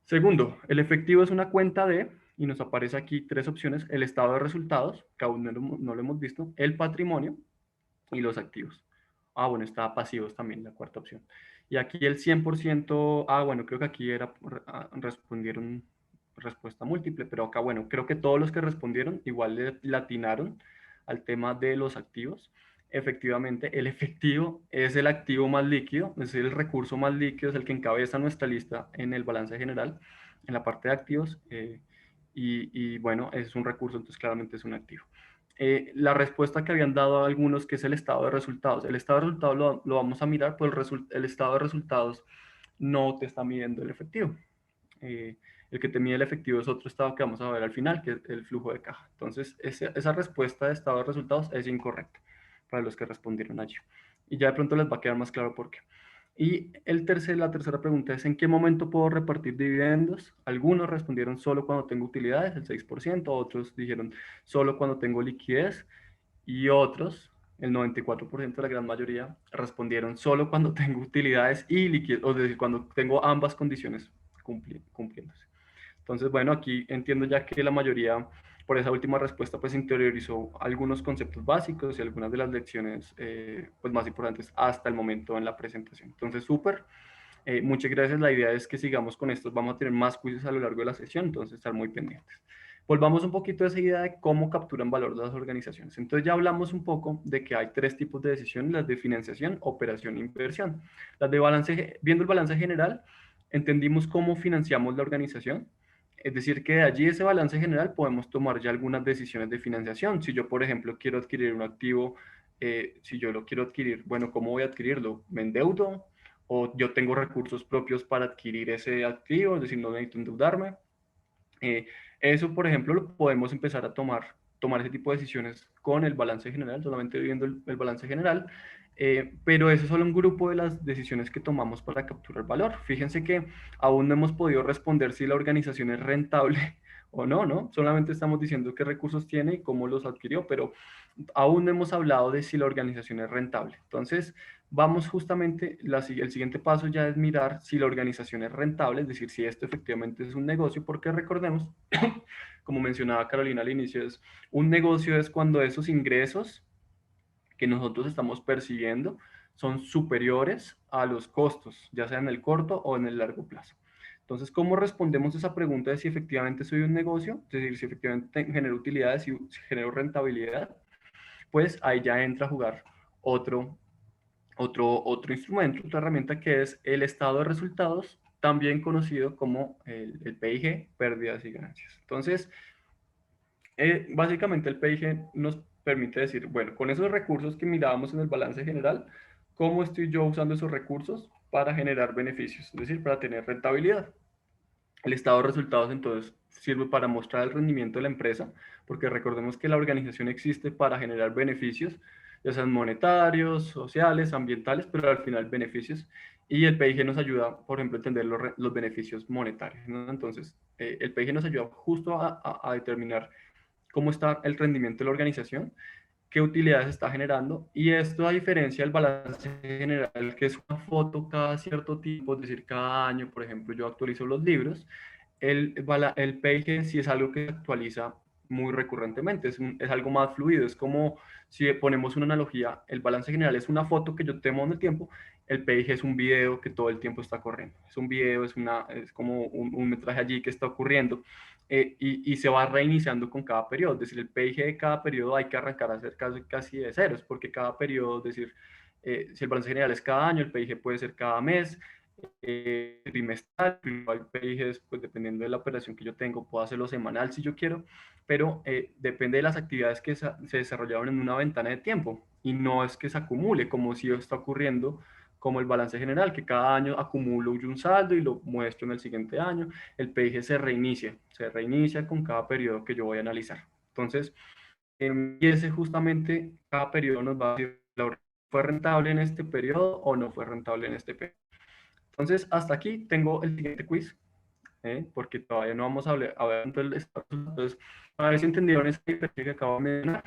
Segundo, el efectivo es una cuenta de, y nos aparece aquí tres opciones, el estado de resultados, que aún no lo hemos visto, el patrimonio y los activos. Ah, bueno, está pasivos también, la cuarta opción. Y aquí el 100%, bueno, creo que aquí respondieron respuesta múltiple, pero acá, bueno, creo que todos los que respondieron igual le atinaron al tema de los activos. Efectivamente, el efectivo es el activo más líquido, es el recurso más líquido, es el que encabeza nuestra lista en el balance general, en la parte de activos, y bueno, es un recurso, entonces claramente es un activo. La respuesta que habían dado a algunos, que es el estado de resultados. El estado de resultados lo vamos a mirar, pues el estado de resultados no te está midiendo el efectivo. El que te mide el efectivo es otro estado que vamos a ver al final, que es el flujo de caja. Entonces, esa respuesta de estado de resultados es incorrecta para los que respondieron allí. Y ya de pronto les va a quedar más claro por qué. Y la tercera pregunta es, ¿en qué momento puedo repartir dividendos? Algunos respondieron solo cuando tengo utilidades, el 6%, otros dijeron solo cuando tengo liquidez, y otros, el 94%, la gran mayoría, respondieron solo cuando tengo utilidades y liquidez, es decir, cuando tengo ambas condiciones cumpliéndose. Entonces, bueno, aquí entiendo ya que la mayoría, por esa última respuesta, pues interiorizó algunos conceptos básicos y algunas de las lecciones pues más importantes hasta el momento en la presentación. Entonces, súper. Muchas gracias. La idea es que sigamos con estos. Vamos a tener más quizzes a lo largo de la sesión, entonces estar muy pendientes. volvamos un poquito a esa idea de cómo capturan valor las organizaciones. Entonces ya hablamos un poco de que hay tres tipos de decisiones, las de financiación, operación e inversión. Las de balance, viendo el balance general, entendimos cómo financiamos la organización. Es decir, que de allí ese balance general podemos tomar ya algunas decisiones de financiación. Si yo, por ejemplo, quiero adquirir un activo, si yo lo quiero adquirir, bueno, ¿cómo voy a adquirirlo? ¿Me endeudo? ¿O yo tengo recursos propios para adquirir ese activo? Es decir, no necesito endeudarme. Eh, Eso, por ejemplo, lo podemos empezar a tomar ese tipo de decisiones con el balance general, solamente viendo el balance general, pero eso es solo un grupo de las decisiones que tomamos para capturar valor. Fíjense que aún no hemos podido responder si la organización es rentable o no, ¿no? Solamente estamos diciendo qué recursos tiene y cómo los adquirió, pero aún no hemos hablado de si la organización es rentable. Entonces, vamos justamente, el siguiente paso ya es mirar si la organización es rentable, es decir, si esto efectivamente es un negocio, porque recordemos, como mencionaba Carolina al inicio, un negocio es cuando esos ingresos que nosotros estamos percibiendo son superiores a los costos, ya sea en el corto o en el largo plazo. Entonces, ¿cómo respondemos esa pregunta de si efectivamente soy un negocio? Es decir, si efectivamente genero utilidades y si genero rentabilidad, pues ahí ya entra a jugar otro, otro instrumento, otra herramienta que es el estado de resultados, también conocido como el PIG, pérdidas y ganancias. Entonces, básicamente el PIG nos permite decir, bueno, con esos recursos que mirábamos en el balance general, ¿cómo estoy yo usando esos recursos para generar beneficios? Es decir, para tener rentabilidad. El estado de resultados entonces sirve para mostrar el rendimiento de la empresa, porque recordemos que la organización existe para generar beneficios, ya sean monetarios, sociales, ambientales, pero al final beneficios. Y el PIG nos ayuda, por ejemplo, a entender los beneficios monetarios, ¿no? Entonces, el PIG nos ayuda justo a determinar cómo está el rendimiento de la organización, qué utilidades está generando, y esto a diferencia del balance general, que es una foto cada cierto tiempo, es decir, cada año, por ejemplo, yo actualizo los libros, el PIG sí es algo que se actualiza muy recurrentemente, es algo más fluido, es como si ponemos una analogía, el balance general es una foto que yo tomo en el tiempo, el PIG es un video que todo el tiempo está corriendo, es un video, es como un metraje allí que está ocurriendo, y se va reiniciando con cada periodo, es decir, el PIG de cada periodo hay que arrancar a hacer casi de ceros, porque cada periodo, es decir, si el balance general es cada año, el PIG puede ser cada mes, trimestral, hay PIGs, pues dependiendo de la operación que yo tengo, puedo hacerlo semanal si yo quiero, pero depende de las actividades que se desarrollaron en una ventana de tiempo, y no es que se acumule como si está ocurriendo como el balance general, que cada año acumulo un saldo y lo muestro en el siguiente año. El PIG se reinicia con cada periodo que yo voy a analizar. Entonces, y ese justamente, cada periodo nos va a decir, ¿fue rentable en este periodo o no fue rentable en este periodo? Entonces, hasta aquí tengo el siguiente quiz, porque todavía no vamos a hablar del estatus. Entonces, a ver si entendieron ese que acabo de mencionar.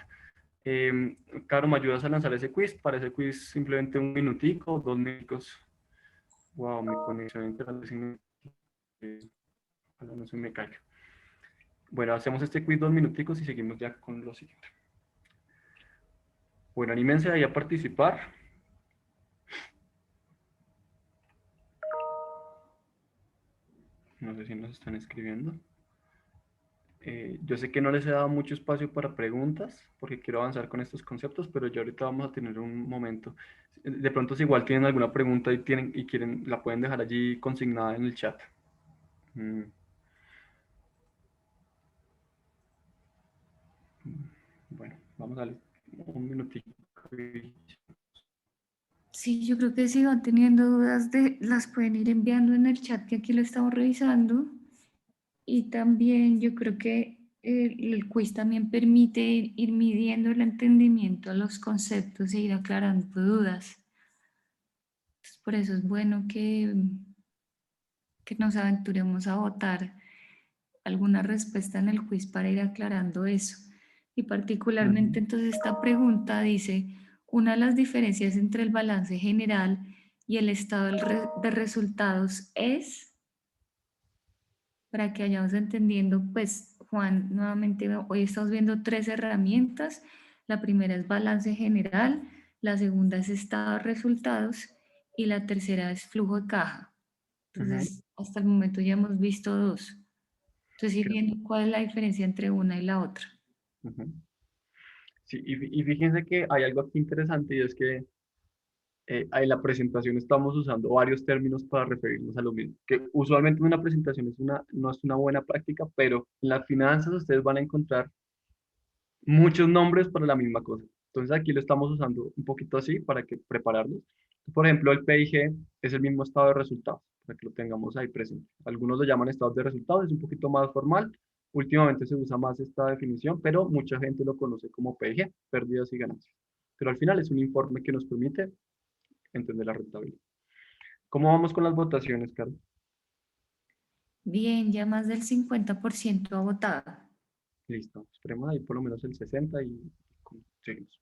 Caro, ¿me ayudas a lanzar ese quiz? Para ese quiz simplemente un minutico, 2 minutos. Wow, mi conexión a internet no se me caiga. Bueno, hacemos este quiz 2 minuticos y seguimos ya con lo siguiente. Bueno, anímense ahí a participar. No sé si nos están escribiendo. Yo sé que no les he dado mucho espacio para preguntas porque quiero avanzar con estos conceptos, pero ya ahorita vamos a tener un momento. De pronto, si igual tienen alguna pregunta y quieren, la pueden dejar allí consignada en el chat. Bueno, vamos a darle un minutito. Sí, yo creo que si van teniendo dudas, las pueden ir enviando en el chat, que aquí lo estamos revisando. Y también yo creo que el quiz también permite ir midiendo el entendimiento a los conceptos e ir aclarando dudas. Entonces, por eso es bueno que nos aventuremos a votar alguna respuesta en el quiz para ir aclarando eso. Y particularmente entonces esta pregunta dice, una de las diferencias entre el balance general y el estado de resultados es, para que vayamos entendiendo, pues Juan, nuevamente hoy estamos viendo 3 herramientas. La primera es balance general, la segunda es estado de resultados y la tercera es flujo de caja. Entonces, hasta el momento ya hemos visto 2. Entonces, ir Creo- viendo cuál es la diferencia entre una y la otra. Ujú. Sí, y fíjense que hay algo aquí interesante y es que en la presentación estamos usando varios términos para referirnos a lo mismo, que usualmente una presentación no es una buena práctica, pero en las finanzas ustedes van a encontrar muchos nombres para la misma cosa. Entonces aquí lo estamos usando un poquito así para que prepararlos. Por ejemplo, el PIG es el mismo estado de resultados, para que lo tengamos ahí presente. Algunos lo llaman estados de resultados, es un poquito más formal. Últimamente se usa más esta definición, pero mucha gente lo conoce como PIG, pérdidas y ganancias. Pero al final es un informe que nos permite entender la rentabilidad. ¿Cómo vamos con las votaciones, Carlos? Bien, ya más del 50% ha votado. Listo, esperemos ahí por lo menos el 60 y seguimos.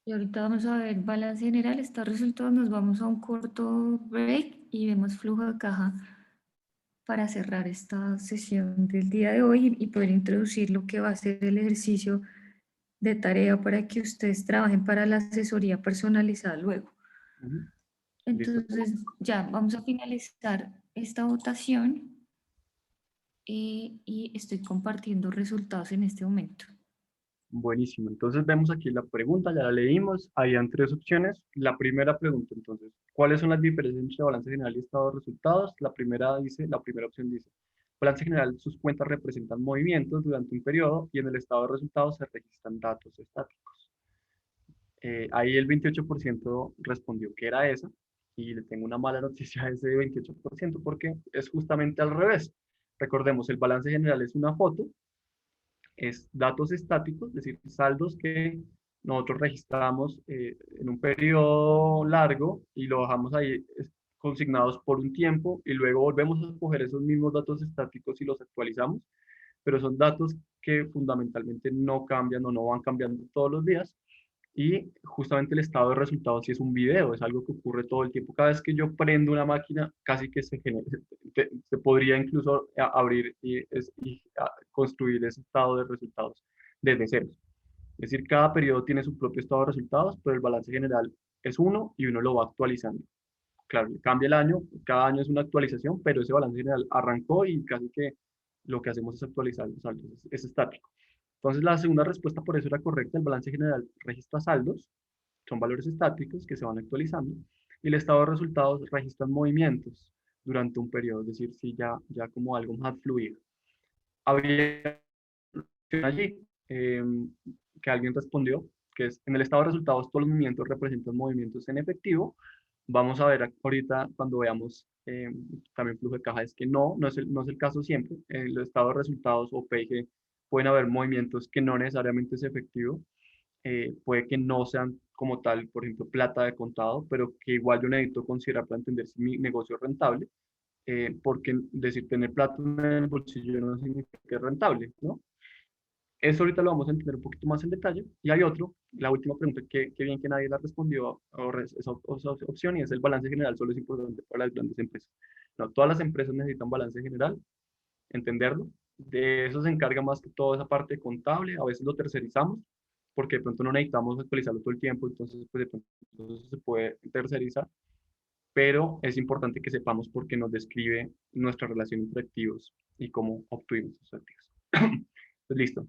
Y ahorita vamos a ver balance general, estos resultados, nos vamos a un corto break y vemos flujo de caja para cerrar esta sesión del día de hoy y poder introducir lo que va a ser el ejercicio de tarea para que ustedes trabajen para la asesoría personalizada luego. Ujú. Listo. Entonces, ya vamos a finalizar esta votación y estoy compartiendo resultados en este momento. Buenísimo. Entonces vemos aquí la pregunta, ya la leímos. Habían tres opciones. La primera pregunta, entonces, ¿cuáles son las diferencias entre balance general y estado de resultados? La primera opción dice, balance general, sus cuentas representan movimientos durante un periodo y en el estado de resultados se registran datos estáticos. Ahí el 28% respondió que era esa y le tengo una mala noticia a ese 28% porque es justamente al revés. Recordemos, el balance general es una foto, es datos estáticos, es decir, saldos que nosotros registramos en un periodo largo y lo dejamos ahí consignados por un tiempo y luego volvemos a coger esos mismos datos estáticos y los actualizamos, pero son datos que fundamentalmente no cambian o no van cambiando todos los días. Y justamente el estado de resultados sí es un video, es algo que ocurre todo el tiempo. Cada vez que yo prendo una máquina, casi que se podría incluso abrir y construir ese estado de resultados desde cero. Es decir, cada periodo tiene su propio estado de resultados, pero el balance general es uno y uno lo va actualizando. Claro, cambia el año, cada año es una actualización, pero ese balance general arrancó y casi que lo que hacemos es actualizar los saldos, es estático. Entonces, la segunda respuesta por eso era correcta. El balance general registra saldos, son valores estáticos que se van actualizando, y el estado de resultados registra movimientos durante un periodo, es decir, sí, ya como algo más fluido. Había allí que alguien respondió, que es en el estado de resultados todos los movimientos representan movimientos en efectivo. Vamos a ver ahorita cuando veamos también flujo de caja, es que no es el caso siempre. En el estado de resultados o PG pueden haber movimientos que no necesariamente es efectivo, puede que no sean como tal, por ejemplo, plata de contado, pero que igual yo necesito considerar para entender si mi negocio es rentable, porque decir tener plata en el bolsillo no significa que es rentable, ¿no? Eso ahorita lo vamos a entender un poquito más en detalle. Y hay otro, la última pregunta, que bien que nadie la respondió, esa opción, y es el balance general, solo es importante para las grandes empresas. No, todas las empresas necesitan balance general, entenderlo. De eso se encarga más que toda esa parte contable, a veces lo tercerizamos, porque de pronto no necesitamos actualizarlo todo el tiempo, entonces pues de pronto eso se puede tercerizar, pero es importante que sepamos por qué nos describe nuestra relación entre activos y cómo obtuvimos esos activos. Pues listo.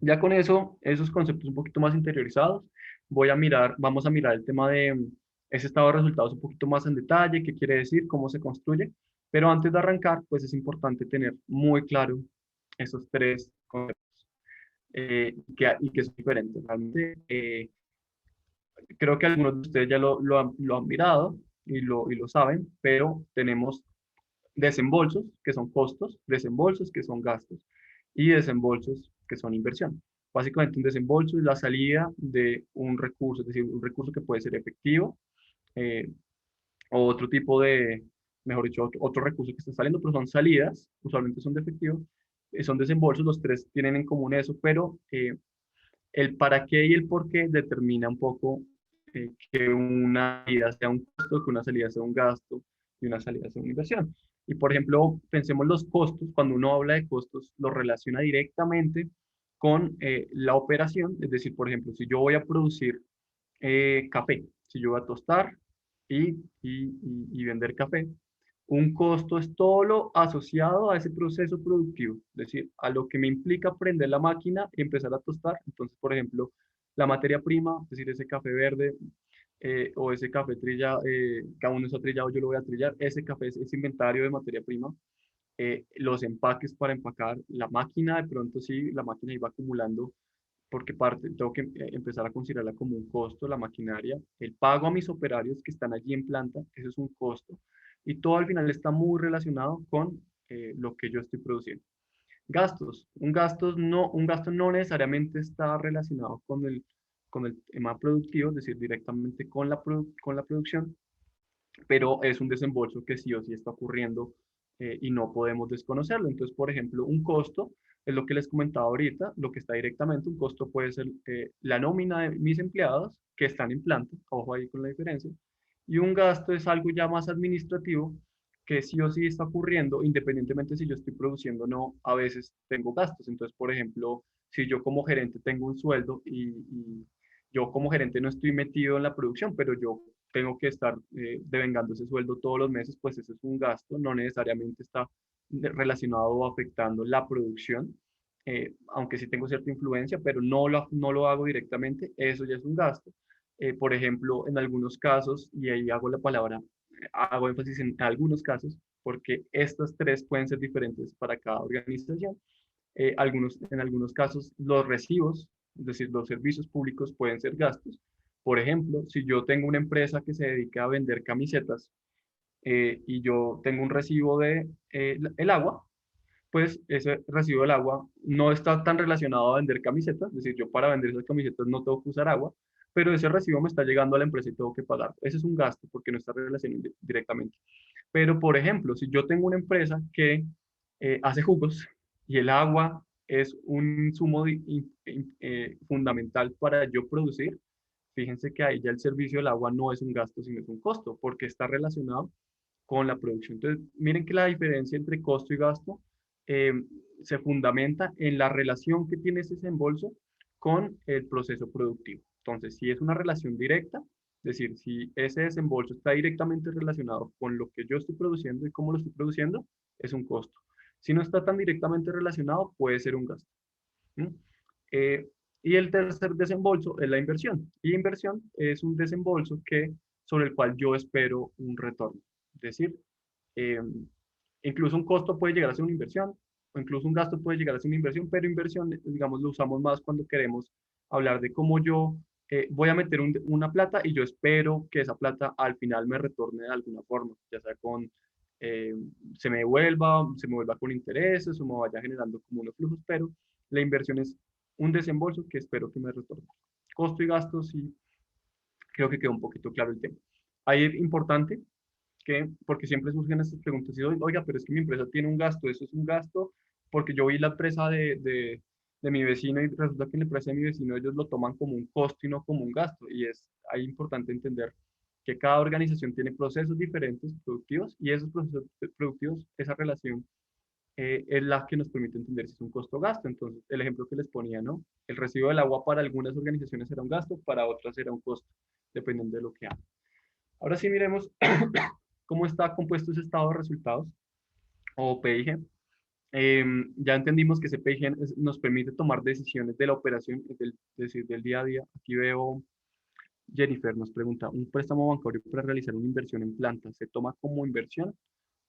Ya con eso, esos conceptos un poquito más interiorizados, vamos a mirar el tema de ese estado de resultados un poquito más en detalle, qué quiere decir, cómo se construye, pero antes de arrancar, pues es importante tener muy claro esos tres conceptos y que son diferentes. Realmente, creo que algunos de ustedes ya lo han mirado y lo saben, pero tenemos desembolsos, que son costos, desembolsos, que son gastos, y desembolsos, que son inversión. Básicamente, un desembolso es la salida de un recurso, es decir, un recurso que puede ser efectivo o otro tipo mejor dicho, otro recurso que está saliendo, pero son salidas, usualmente son de efectivo, son desembolsos, los tres tienen en común eso, pero el para qué y el por qué determina un poco que una salida sea un costo, que una salida sea un gasto y una salida sea una inversión. Y por ejemplo, pensemos los costos, cuando uno habla de costos, lo relaciona directamente con la operación, es decir, por ejemplo, si yo voy a producir café, si yo voy a tostar y vender café, un costo es todo lo asociado a ese proceso productivo, es decir, a lo que me implica prender la máquina y empezar a tostar. Entonces, por ejemplo, la materia prima, es decir, ese café verde o ese café trilla, cada uno está trillado, yo lo voy a trillar, ese café es ese inventario de materia prima, los empaques para empacar, la máquina, de pronto sí, la máquina iba acumulando porque parte, tengo que empezar a considerarla como un costo, la maquinaria, el pago a mis operarios que están allí en planta, eso es un costo, y todo al final está muy relacionado con lo que yo estoy produciendo. Gastos, un gasto no necesariamente está relacionado con el tema productivo, es decir, directamente con la producción, pero es un desembolso que sí o sí está ocurriendo y no podemos desconocerlo. Entonces, por ejemplo, un costo es lo que les comentaba ahorita, lo que está directamente, un costo puede ser la nómina de mis empleados que están en planta, ojo ahí con la diferencia, y un gasto es algo ya más administrativo que sí o sí está ocurriendo, independientemente si yo estoy produciendo o no, a veces tengo gastos. Entonces, por ejemplo, si yo como gerente tengo un sueldo y yo como gerente no estoy metido en la producción, pero yo tengo que estar devengando ese sueldo todos los meses, pues ese es un gasto, no necesariamente está relacionado o afectando la producción, aunque sí tengo cierta influencia, pero no lo hago directamente, eso ya es un gasto. Por ejemplo, en algunos casos, y ahí hago la palabra, hago énfasis en algunos casos, porque estas tres pueden ser diferentes para cada organización. En algunos casos, los recibos, es decir, los servicios públicos pueden ser gastos. Por ejemplo, si yo tengo una empresa que se dedica a vender camisetas y yo tengo un recibo de el agua, pues ese recibo del agua no está tan relacionado a vender camisetas, es decir, yo para vender esas camisetas no tengo que usar agua, pero ese recibo me está llegando a la empresa y tengo que pagar. Ese es un gasto porque no está relacionado directamente. Pero, por ejemplo, si yo tengo una empresa que hace jugos y el agua es un insumo fundamental para yo producir, fíjense que ahí ya el servicio del agua no es un gasto, sino es un costo, porque está relacionado con la producción. Entonces, miren que la diferencia entre costo y gasto eh, se fundamenta en la relación que tiene ese desembolso con el proceso productivo. Entonces, si es una relación directa, es decir, si ese desembolso está directamente relacionado con lo que yo estoy produciendo y cómo lo estoy produciendo, es un costo. Si no está tan directamente relacionado, puede ser un gasto. ¿Mm? Eh, y el tercer desembolso es la inversión. Y inversión es un desembolso sobre el cual yo espero un retorno. Es decir, eh, incluso un costo puede llegar a ser una inversión, o incluso un gasto puede llegar a ser una inversión, pero inversión, digamos, lo usamos más cuando queremos hablar de cómo yo voy a meter una plata y yo espero que esa plata al final me retorne de alguna forma, ya sea eh, se me vuelva con intereses o me vaya generando como unos flujos, pero la inversión es un desembolso que espero que me retorne. Costo y gasto, sí, creo que quedó un poquito claro el tema. Ahí es importante porque siempre surgen estas preguntas, y oiga, pero es que mi empresa tiene un gasto, eso es un gasto, porque yo vi la empresa de mi vecino y resulta que en la empresa de mi vecino ellos lo toman como un costo y no como un gasto, y es ahí importante entender que cada organización tiene procesos diferentes productivos, y esos procesos productivos, esa relación es la que nos permite entender si es un costo o gasto. Entonces, el ejemplo que les ponía, ¿no? El recibo del agua para algunas organizaciones será un gasto, para otras será un costo, dependiendo de lo que hagan. Ahora sí miremos cómo está compuesto ese estado de resultados o PIG. Ya entendimos que ese PIG nos permite tomar decisiones de la operación, es decir, del día a día. Aquí veo, Jennifer nos pregunta, ¿un préstamo bancario para realizar una inversión en planta se toma como inversión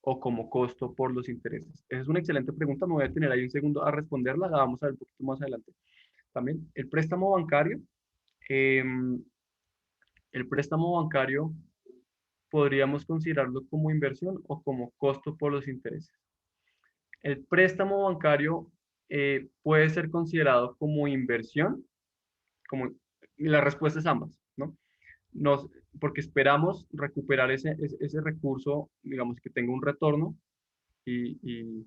o como costo por los intereses? Esa es una excelente pregunta, me voy a tener ahí un segundo a responderla, la vamos a ver un poquito más adelante. También em, el préstamo bancario podríamos considerarlo como inversión o como costo por los intereses. El préstamo bancario puede ser considerado como inversión, como, y la respuesta es ambas, ¿no? nos, porque esperamos recuperar ese recurso, digamos, que tenga un retorno y, y,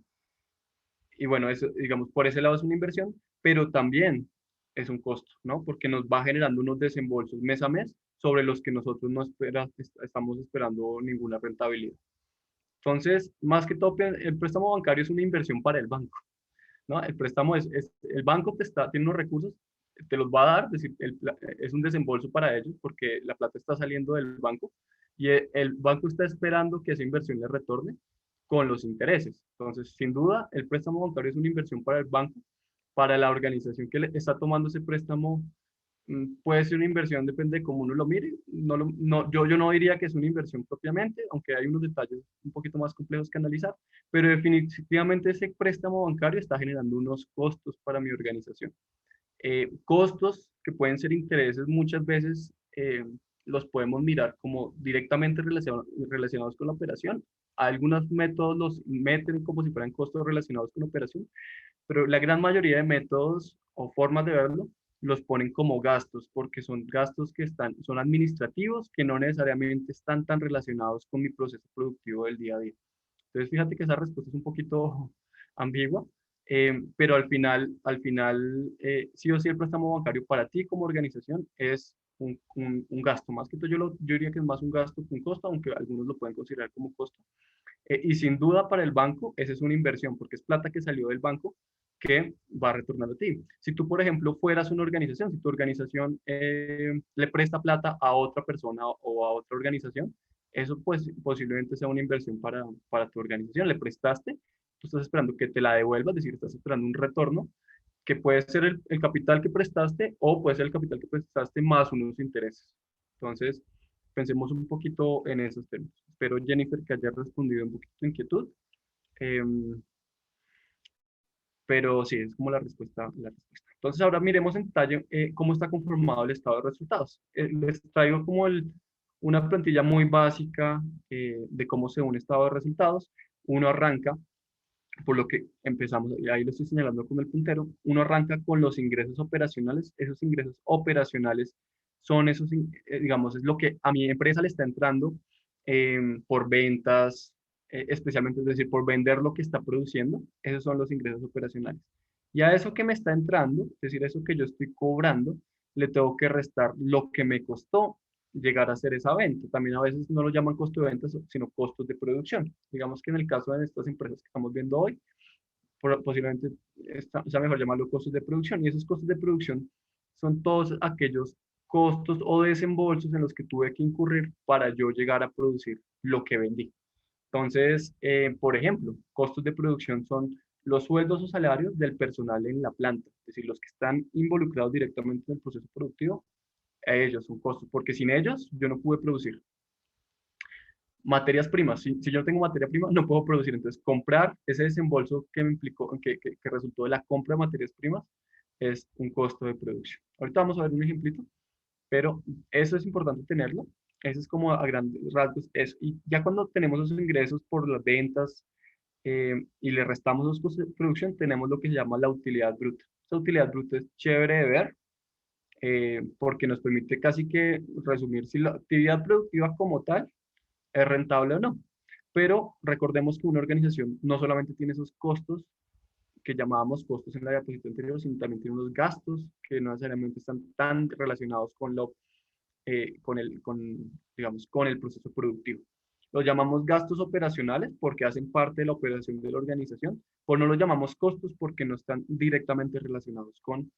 y bueno, eso, digamos, por ese lado es una inversión, pero también es un costo, ¿no? Porque nos va generando unos desembolsos mes a mes sobre los que nosotros no estamos esperando ninguna rentabilidad. Entonces, más que todo, el préstamo bancario es una inversión para el banco, ¿no? El préstamo el banco tiene unos recursos, te los va a dar, es decir, es un desembolso para ellos porque la plata está saliendo del banco y el banco está esperando que esa inversión le retorne con los intereses. Entonces, sin duda, el préstamo bancario es una inversión para el banco, para la organización que le está tomando ese préstamo. Puede ser una inversión, depende de cómo uno lo mire. Yo no diría que es una inversión propiamente, aunque hay unos detalles un poquito más complejos que analizar, pero definitivamente ese préstamo bancario está generando unos costos para mi organización. Costos que pueden ser intereses muchas veces los podemos mirar como directamente relacionados con la operación. Algunos métodos los meten como si fueran costos relacionados con la operación, pero la gran mayoría de métodos o formas de verlo los ponen como gastos, porque son gastos que son administrativos, que no necesariamente están tan relacionados con mi proceso productivo del día a día. Entonces, fíjate que esa respuesta es un poquito ambigua, pero al final, sí o sí el préstamo bancario para ti como organización es un gasto. Más que todo, yo diría que es más un gasto que un costo, aunque algunos lo pueden considerar como costo. Y sin duda para el banco, esa es una inversión, porque es plata que salió del banco que va a retornar a ti. Si tú, por ejemplo, fueras una organización, si tu organización le presta plata a otra persona o a otra organización, eso pues posiblemente sea una inversión para tu organización. Le prestaste, tú estás esperando que te la devuelva, es decir, estás esperando un retorno, que puede ser el capital que prestaste o puede ser el capital que prestaste más unos intereses. Entonces, pensemos un poquito en esos términos. Espero, Jennifer, que haya respondido un poquito tu inquietud. Em, pero sí, es como la respuesta. Entonces, ahora miremos en detalle cómo está conformado el estado de resultados. Les traigo como una plantilla muy básica de cómo se ve un estado de resultados. Uno arranca, por lo que empezamos, y ahí lo estoy señalando con el puntero, uno arranca con los ingresos operacionales. Esos ingresos operacionales son digamos, es lo que a mi empresa le está entrando por ventas, especialmente, es decir, por vender lo que está produciendo. Esos son los ingresos operacionales. Y a eso que me está entrando, es decir, eso que yo estoy cobrando, le tengo que restar lo que me costó llegar a hacer esa venta. También a veces no lo llaman costo de ventas, sino costos de producción. Digamos que en el caso de estas empresas que estamos viendo hoy, posiblemente sea mejor llamarlo costos de producción. Y esos costos de producción son todos aquellos costos o desembolsos en los que tuve que incurrir para yo llegar a producir lo que vendí. Entonces, por ejemplo, costos de producción son los sueldos o salarios del personal en la planta, es decir, los que están involucrados directamente en el proceso productivo, a ellos son costos, porque sin ellos yo no pude producir. Materias primas, si yo no tengo materia prima, no puedo producir. Entonces, comprar ese desembolso que me implicó, que resultó de la compra de materias primas, es un costo de producción. Ahorita vamos a ver un ejemplito, pero eso es importante tenerlo. Eso es como a grandes rasgos eso. Y ya cuando tenemos esos ingresos por las ventas y le restamos los costos de producción, tenemos lo que se llama la utilidad bruta. Esa utilidad bruta es chévere de ver porque nos permite casi que resumir si la actividad productiva como tal es rentable o no. Pero recordemos que una organización no solamente tiene esos costos que llamábamos costos en la diapositiva anterior, sino también tiene unos gastos que no necesariamente están tan relacionados digamos, con el proceso productivo. Los llamamos gastos operacionales porque hacen parte de la operación de la organización, o no los llamamos costos porque no están directamente relacionados con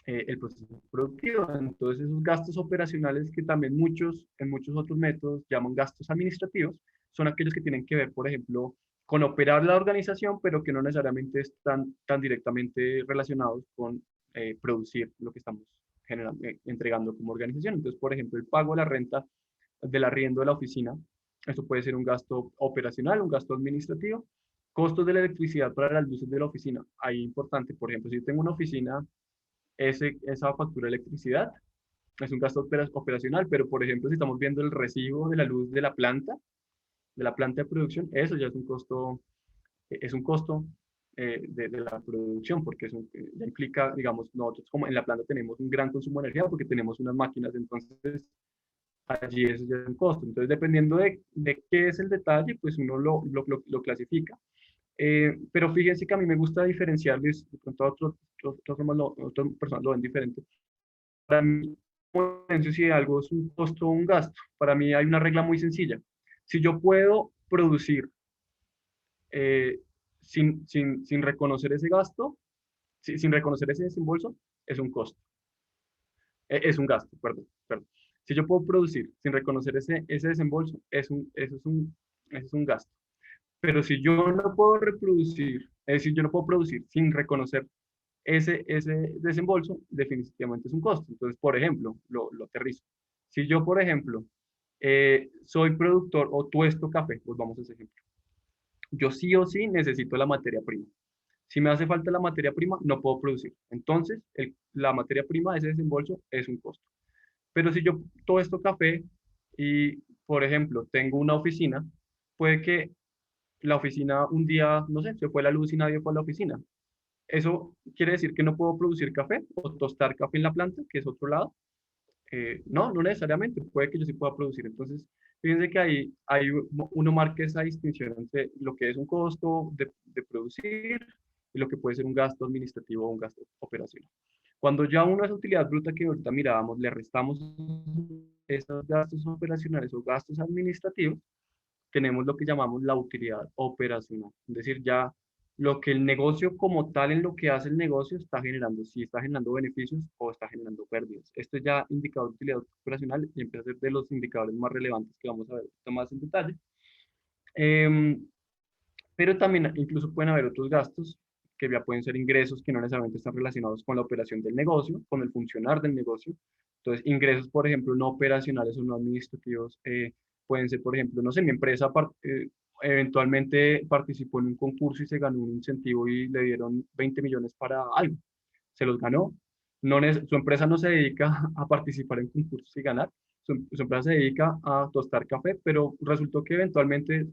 el proceso productivo. Entonces, esos gastos operacionales que también en muchos otros métodos llaman gastos administrativos, son aquellos que tienen que ver, por ejemplo, con operar la organización, pero que no necesariamente están tan directamente relacionados con producir lo que estamos entregando como organización. Entonces, por ejemplo, el pago de la renta del arriendo de la oficina, esto puede ser un gasto operacional, un gasto administrativo. Costos de la electricidad para las luces de la oficina. Ahí importante, por ejemplo, si yo tengo una oficina esa factura de electricidad es un gasto operacional, pero por ejemplo, si estamos viendo el recibo de la luz de la planta de producción, eso ya es un costo de la producción, porque ya implica, digamos, nosotros como en la planta tenemos un gran consumo de energía porque tenemos unas máquinas, entonces allí eso ya es un costo. Entonces, dependiendo de qué es el detalle, pues uno lo clasifica. Pero fíjense que a mí me gusta diferenciarles, de pronto a otras personas lo ven diferente. Para mí, como diferencio si algo es un costo o un gasto. Para mí hay una regla muy sencilla. Si yo puedo producir eh, sin reconocer ese gasto, sin reconocer ese desembolso, es un costo. Es un gasto, perdón. Si yo puedo producir sin reconocer ese desembolso, eso es un gasto. Pero si yo no puedo reproducir, es decir, yo no puedo producir sin reconocer ese desembolso, definitivamente es un costo. Entonces, por ejemplo, lo aterrizo. Si yo, por ejemplo, soy productor o tuesto café, volvamos a ese ejemplo, yo sí o sí necesito la materia prima. Si me hace falta la materia prima, no puedo producir. Entonces, la materia prima de ese desembolso es un costo. Pero si yo tuesto café y, por ejemplo, tengo una oficina, puede que la oficina un día, no sé, se fue la luz y nadie fue a la oficina. ¿Eso quiere decir que no puedo producir café o tostar café en la planta, que es otro lado? No, no necesariamente, puede que yo sí pueda producir. Entonces, fíjense que uno marca esa distinción entre lo que es un costo de producir y lo que puede ser un gasto administrativo o un gasto operacional. Cuando ya uno esa utilidad bruta que ahorita mirábamos, le restamos esos gastos operacionales o gastos administrativos, tenemos lo que llamamos la utilidad operacional. Es decir, ya lo que el negocio como tal en lo que hace el negocio está generando, si está generando beneficios o está generando pérdidas. Esto ya indicador de utilidad operacional y empieza a ser de los indicadores más relevantes que vamos a ver más en detalle. Eh, pero también incluso pueden haber otros gastos que ya pueden ser ingresos que no necesariamente están relacionados con la operación del negocio, con el funcionar del negocio. Entonces, ingresos, por ejemplo, no operacionales o no administrativos, pueden ser, por ejemplo, no sé, mi empresa eventualmente participó en un concurso y se ganó un incentivo y le dieron 20 millones para algo. Se los ganó. No, su empresa no se dedica a participar en concursos y ganar. Su empresa se dedica a tostar café, pero resultó que eventualmente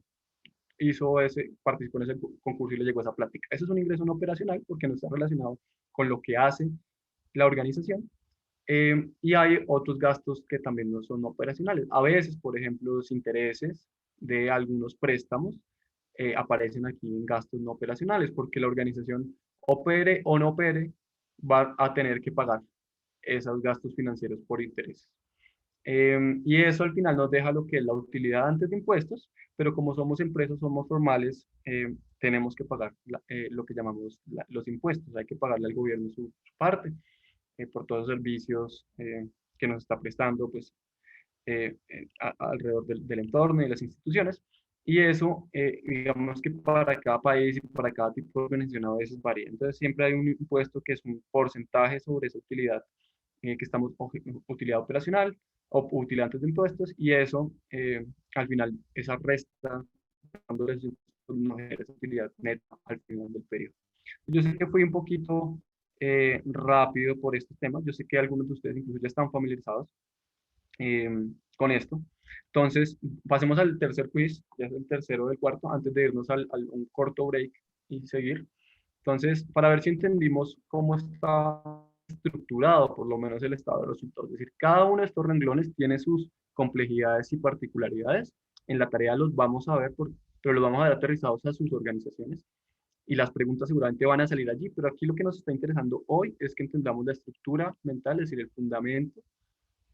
participó en ese concurso y le llegó esa plática. Eso es un ingreso no operacional porque no está relacionado con lo que hace la organización. Y hay otros gastos que también no son operacionales. A veces, por ejemplo, los intereses de algunos préstamos aparecen aquí en gastos no operacionales porque la organización opere o no opere, va a tener que pagar esos gastos financieros por intereses. Y eso al final nos deja lo que es la utilidad antes de impuestos, pero como somos empresas, somos formales, tenemos que pagar lo que llamamos los impuestos. Hay que pagarle al gobierno su parte por todos los servicios que nos está prestando pues, alrededor del entorno y de las instituciones. Y eso, digamos que para cada país y para cada tipo de organización a veces varía. Entonces siempre hay un impuesto que es un porcentaje sobre esa utilidad que estamos utilidad operacional o utilidad antes de impuestos y eso al final esa resta dándoles esa utilidad neta al final del periodo. Yo sé que fui un poquito rápido por estos temas, yo sé que algunos de ustedes incluso ya están familiarizados eh, con esto. Entonces, pasemos al tercer quiz, ya es el tercero del cuarto, antes de irnos al un corto break y seguir. Entonces, para ver si entendimos cómo está estructurado por lo menos el estado de resultados. Es decir, cada uno de estos renglones tiene sus complejidades y particularidades. En la tarea los vamos a ver, pero los vamos a ver aterrizados a sus organizaciones y las preguntas seguramente van a salir allí, pero aquí lo que nos está interesando hoy es que entendamos la estructura mental, es decir, el fundamento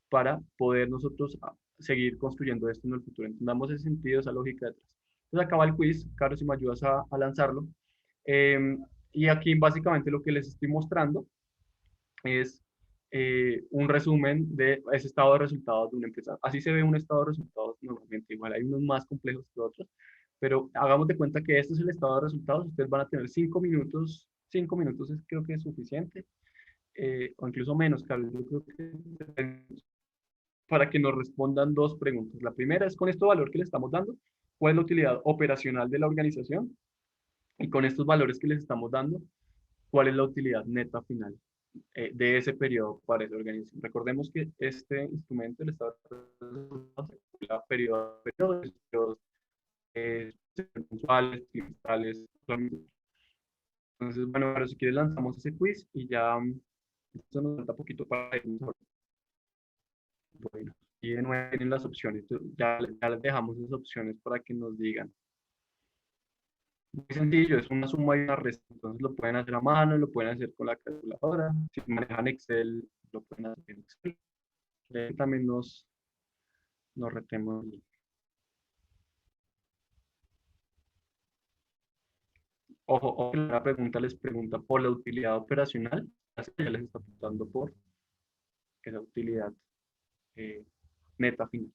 para poder nosotros seguir construyendo esto en el futuro. Entendamos ese sentido, esa lógica detrás. Entonces acaba el quiz, Carlos, si me ayudas a lanzarlo. Y aquí básicamente lo que les estoy mostrando es un resumen de ese estado de resultados de una empresa. Así se ve un estado de resultados normalmente, igual hay unos más complejos que otros, pero hagamos de cuenta que este es el estado de resultados, ustedes van a tener 5 minutos creo que es suficiente, o incluso menos, Carlos, yo creo que para que nos respondan dos preguntas. La primera es con este valor que le estamos dando, ¿cuál es la utilidad operacional de la organización? Y con estos valores que les estamos dando, ¿cuál es la utilidad neta final de ese periodo para esa organización? Recordemos que este instrumento, el estado de la periodo, periodos mensuales, trimestrales. Entonces, bueno, ahora si quieres lanzamos ese quiz y ya esto nos falta poquito para irnos. Bueno. y de nuevo tienen las opciones. Ya les dejamos esas opciones para que nos digan. Muy sencillo, es una suma y una resta. Entonces lo pueden hacer a mano, lo pueden hacer con la calculadora. Si manejan Excel, lo pueden hacer en Excel. También nos retemos. Ojo, la pregunta les pregunta por la utilidad operacional. Así ya les está preguntando por esa utilidad eh, neta final.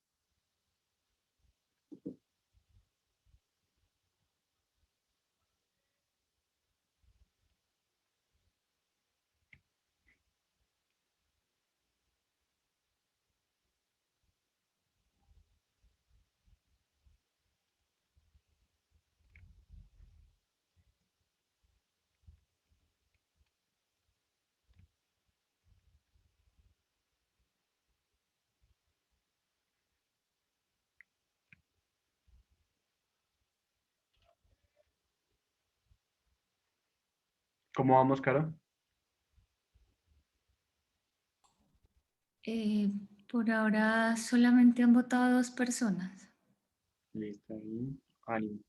¿Cómo vamos, Cara? Por ahora solamente han votado 2 personas. Listo, ahí. Ánimo.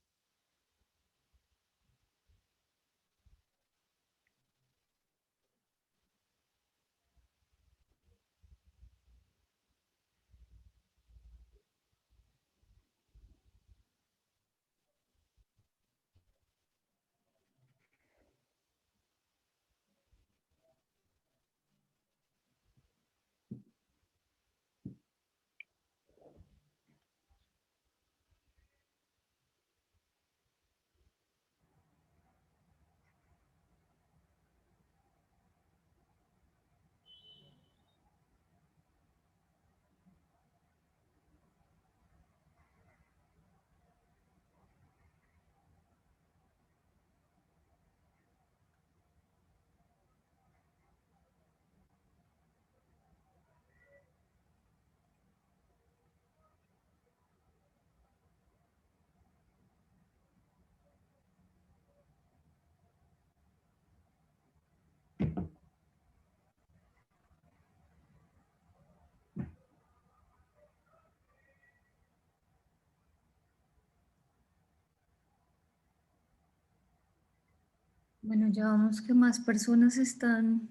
Bueno, ya vamos que más personas están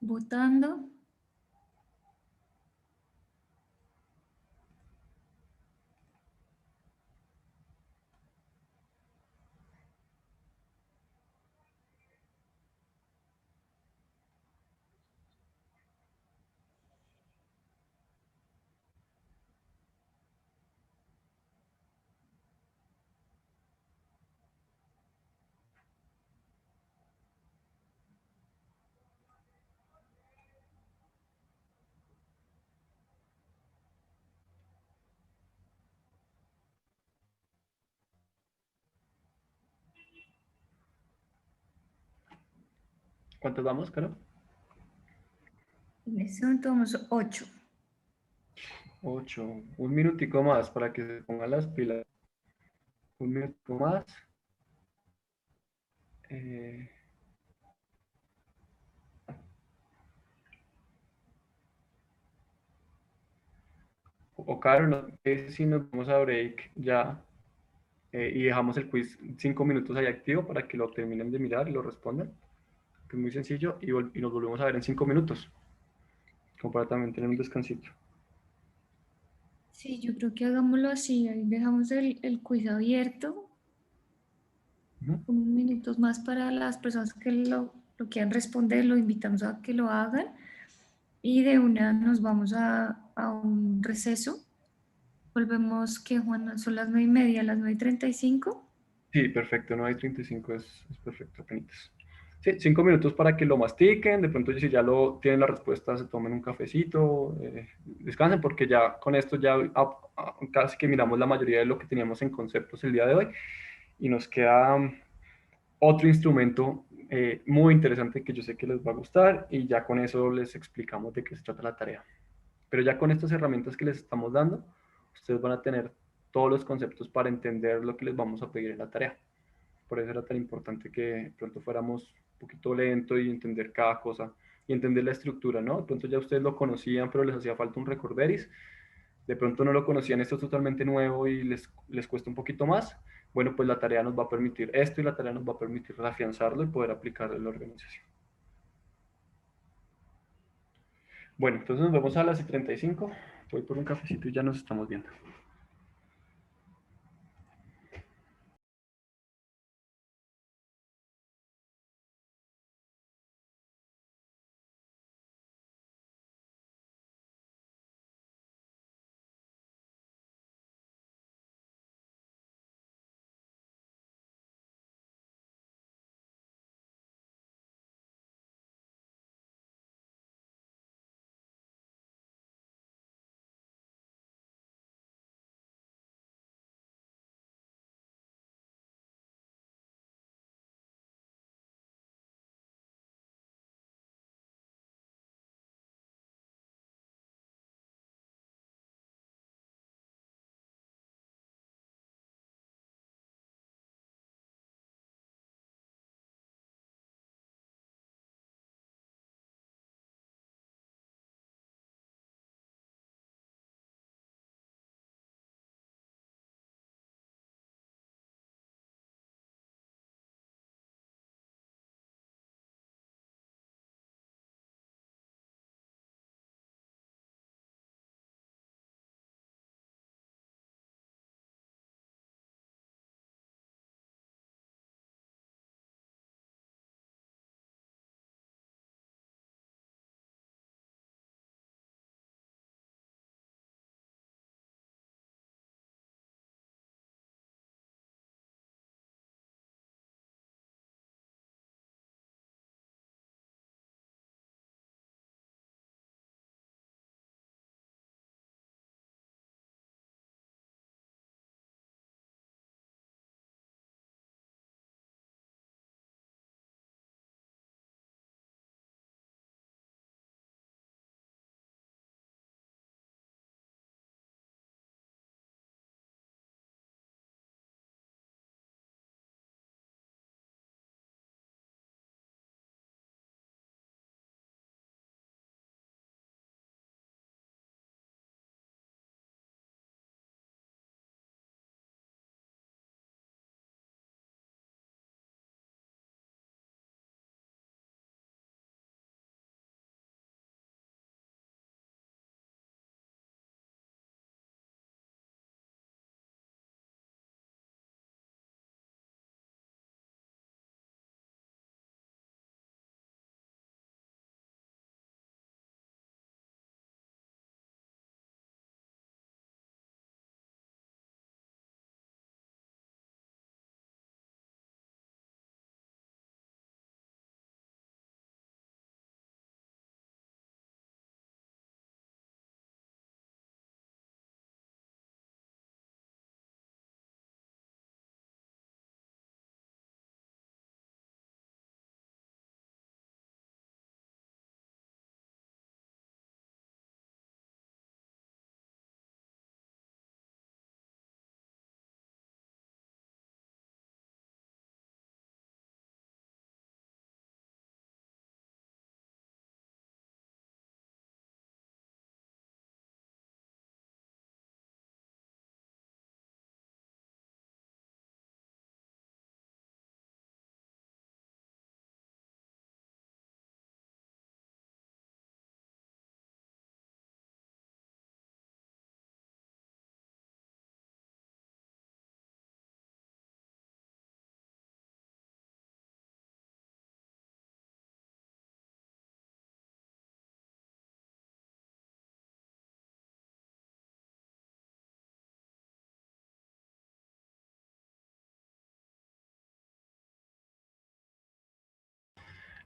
votando. ¿Cuántos vamos, Cara? En este momento vamos 8. 8. Un minutico más para que se pongan las pilas. Un minuto más. Eh, o Caro, no sé si nos vamos a break ya y dejamos el quiz 5 minutos ahí activo para que lo terminen de mirar y lo respondan. Que es muy sencillo y nos volvemos a ver en 5 minutos. Como para también tener un descansito. Sí, yo creo que hagámoslo así. Ahí dejamos el quiz abierto. Ujú. Unos minutos más para las personas que lo quieran responder. Lo invitamos a que lo hagan. Y de una nos vamos a un receso. Volvemos, que Juan, son las 9:30, las 9:35. Sí, perfecto, 9:35 es perfecto, apenas. Sí, 5 minutos para que lo mastiquen, de pronto si ya lo tienen la respuesta, se tomen un cafecito, descansen, porque ya con esto ya casi que miramos la mayoría de lo que teníamos en conceptos el día de hoy y nos queda otro instrumento muy interesante que yo sé que les va a gustar y ya con eso les explicamos de qué se trata la tarea. Pero ya con estas herramientas que les estamos dando, ustedes van a tener todos los conceptos para entender lo que les vamos a pedir en la tarea. Por eso era tan importante que pronto fuéramos un poquito lento y entender cada cosa y entender la estructura, ¿no? De pronto ya ustedes lo conocían, pero les hacía falta un recorderis. de pronto no lo conocían, esto es totalmente nuevo y les cuesta un poquito más, bueno, pues la tarea nos va a permitir esto y la tarea nos va a permitir afianzarlo y poder aplicarlo en la organización. Bueno, entonces nos vemos a las 35. Voy por un cafecito y ya nos estamos viendo.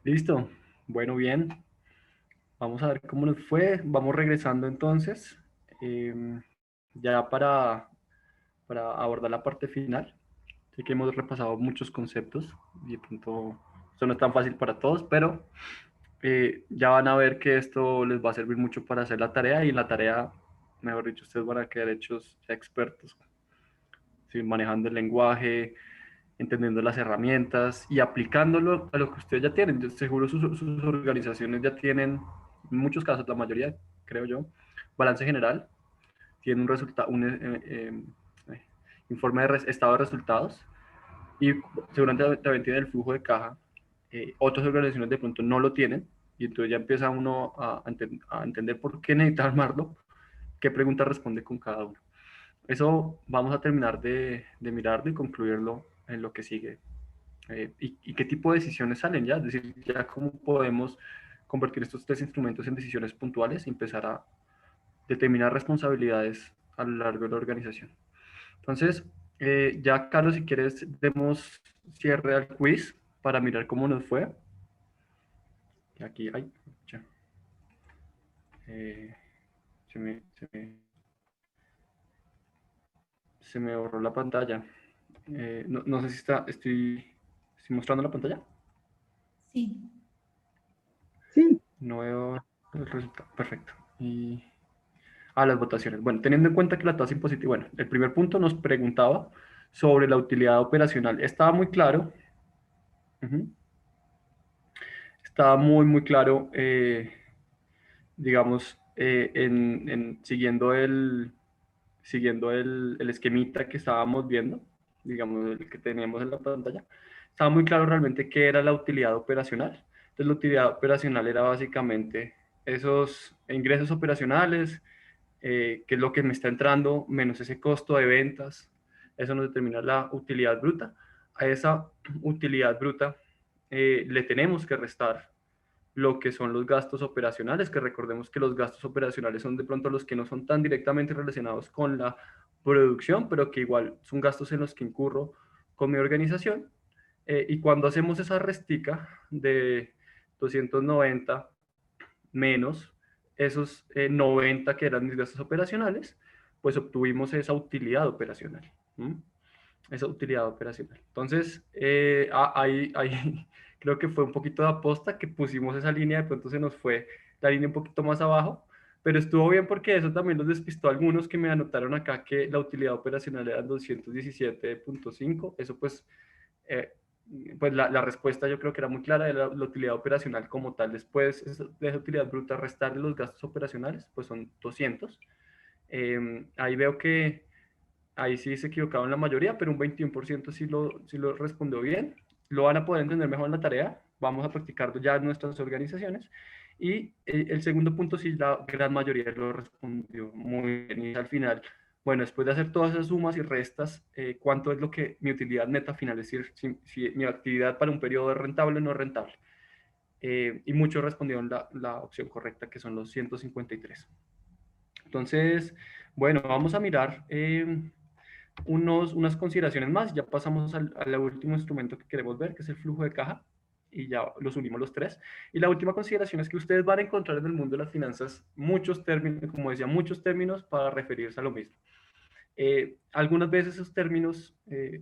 Listo. Bueno, bien. Vamos a ver cómo nos fue. Vamos regresando entonces. Ya para abordar la parte final. Sé que hemos repasado muchos conceptos y de pronto esto no es tan fácil para todos, pero ya van a ver que esto les va a servir mucho para hacer la tarea y en la tarea, mejor dicho, ustedes van a quedar hechos ya expertos, ¿sí? Manejando el lenguaje, entendiendo las herramientas y aplicándolo a lo que ustedes ya tienen. Yo seguro sus organizaciones ya tienen, en muchos casos, la mayoría, creo yo, balance general. tiene un informe de estado de resultados y seguramente también tiene el flujo de caja. Otras organizaciones de pronto no lo tienen y entonces ya empieza uno a entender por qué necesita armarlo, qué pregunta responde con cada uno. Eso vamos a terminar de mirarlo y concluirlo en lo que sigue. Y qué tipo de decisiones salen ya, es decir, ya cómo podemos convertir estos tres instrumentos en decisiones puntuales y empezar a determinar responsabilidades a lo largo de la organización. Entonces, ya Carlos, si quieres, demos cierre al quiz para mirar cómo nos fue. Y aquí, ay, ya. Se me borró la pantalla. No sé si estoy mostrando la pantalla. Sí. Sí. No veo el resultado. Perfecto. Y las votaciones. Bueno, teniendo en cuenta que la tasa impositiva, bueno, el primer punto nos preguntaba sobre la utilidad operacional. Estaba muy claro. Estaba muy claro, digamos, siguiendo el esquemita que estábamos viendo, digamos, el que teníamos en la pantalla. Estaba muy claro realmente qué era la utilidad operacional. Entonces, la utilidad operacional era básicamente esos ingresos operacionales, que es lo que me está entrando, menos ese costo de ventas. Eso nos determina la utilidad bruta. A esa utilidad bruta le tenemos que restar lo que son los gastos operacionales, que recordemos que los gastos operacionales son de pronto los que no son tan directamente relacionados con la producción, pero que igual son gastos en los que incurro con mi organización. Y cuando hacemos esa restica de 290 menos esos 90 que eran mis gastos operacionales, pues obtuvimos esa utilidad operacional. Esa utilidad operacional. Entonces, ahí creo que fue un poquito de aposta que pusimos esa línea, de pronto se nos fue la línea un poquito más abajo, pero estuvo bien porque eso también los despistó a algunos que me anotaron acá que la utilidad operacional era 217.5. Eso pues la respuesta yo creo que era muy clara de la utilidad operacional como tal. Después de esa utilidad bruta restarle los gastos operacionales, pues son 200. Ahí veo que ahí sí se equivocaron la mayoría, pero un 21% sí lo respondió bien. Lo van a poder entender mejor en la tarea. Vamos a practicarlo ya en nuestras organizaciones. Y el segundo punto sí la gran mayoría lo respondió muy bien. Y al final, bueno, después de hacer todas esas sumas y restas, ¿cuánto es lo que mi utilidad neta final? Es decir, si mi actividad para un periodo es rentable o no es rentable. Y muchos respondieron la opción correcta, que son los 153. Entonces, bueno, vamos a mirar unas consideraciones más. Ya pasamos al último instrumento que queremos ver, que es el flujo de caja, y ya los unimos los tres. Y la última consideración es que ustedes van a encontrar en el mundo de las finanzas muchos términos, como decía, muchos términos para referirse a lo mismo. Algunas veces esos términos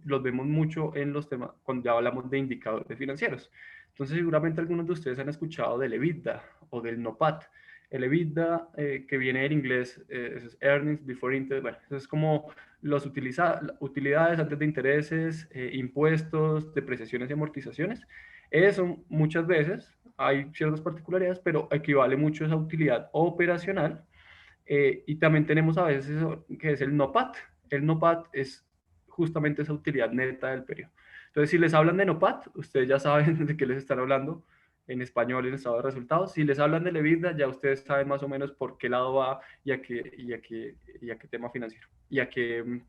los vemos mucho en los temas, cuando ya hablamos de indicadores financieros. Entonces, seguramente algunos de ustedes han escuchado del EBITDA o del NOPAT. El EBITDA, que viene del inglés, es Earnings Before Interest. Bueno, eso es como las utilidades antes de intereses, impuestos, depreciaciones y amortizaciones. Eso muchas veces, hay ciertas particularidades, pero equivale mucho a esa utilidad operacional. Y también tenemos a veces eso que es el NOPAT. El NOPAT es justamente esa utilidad neta del periodo. Entonces, si les hablan de NOPAT, ustedes ya saben de qué les están hablando en español en estado de resultados. Si les hablan de EBITDA, ya ustedes saben más o menos por qué lado va y a qué tema financiero y a qué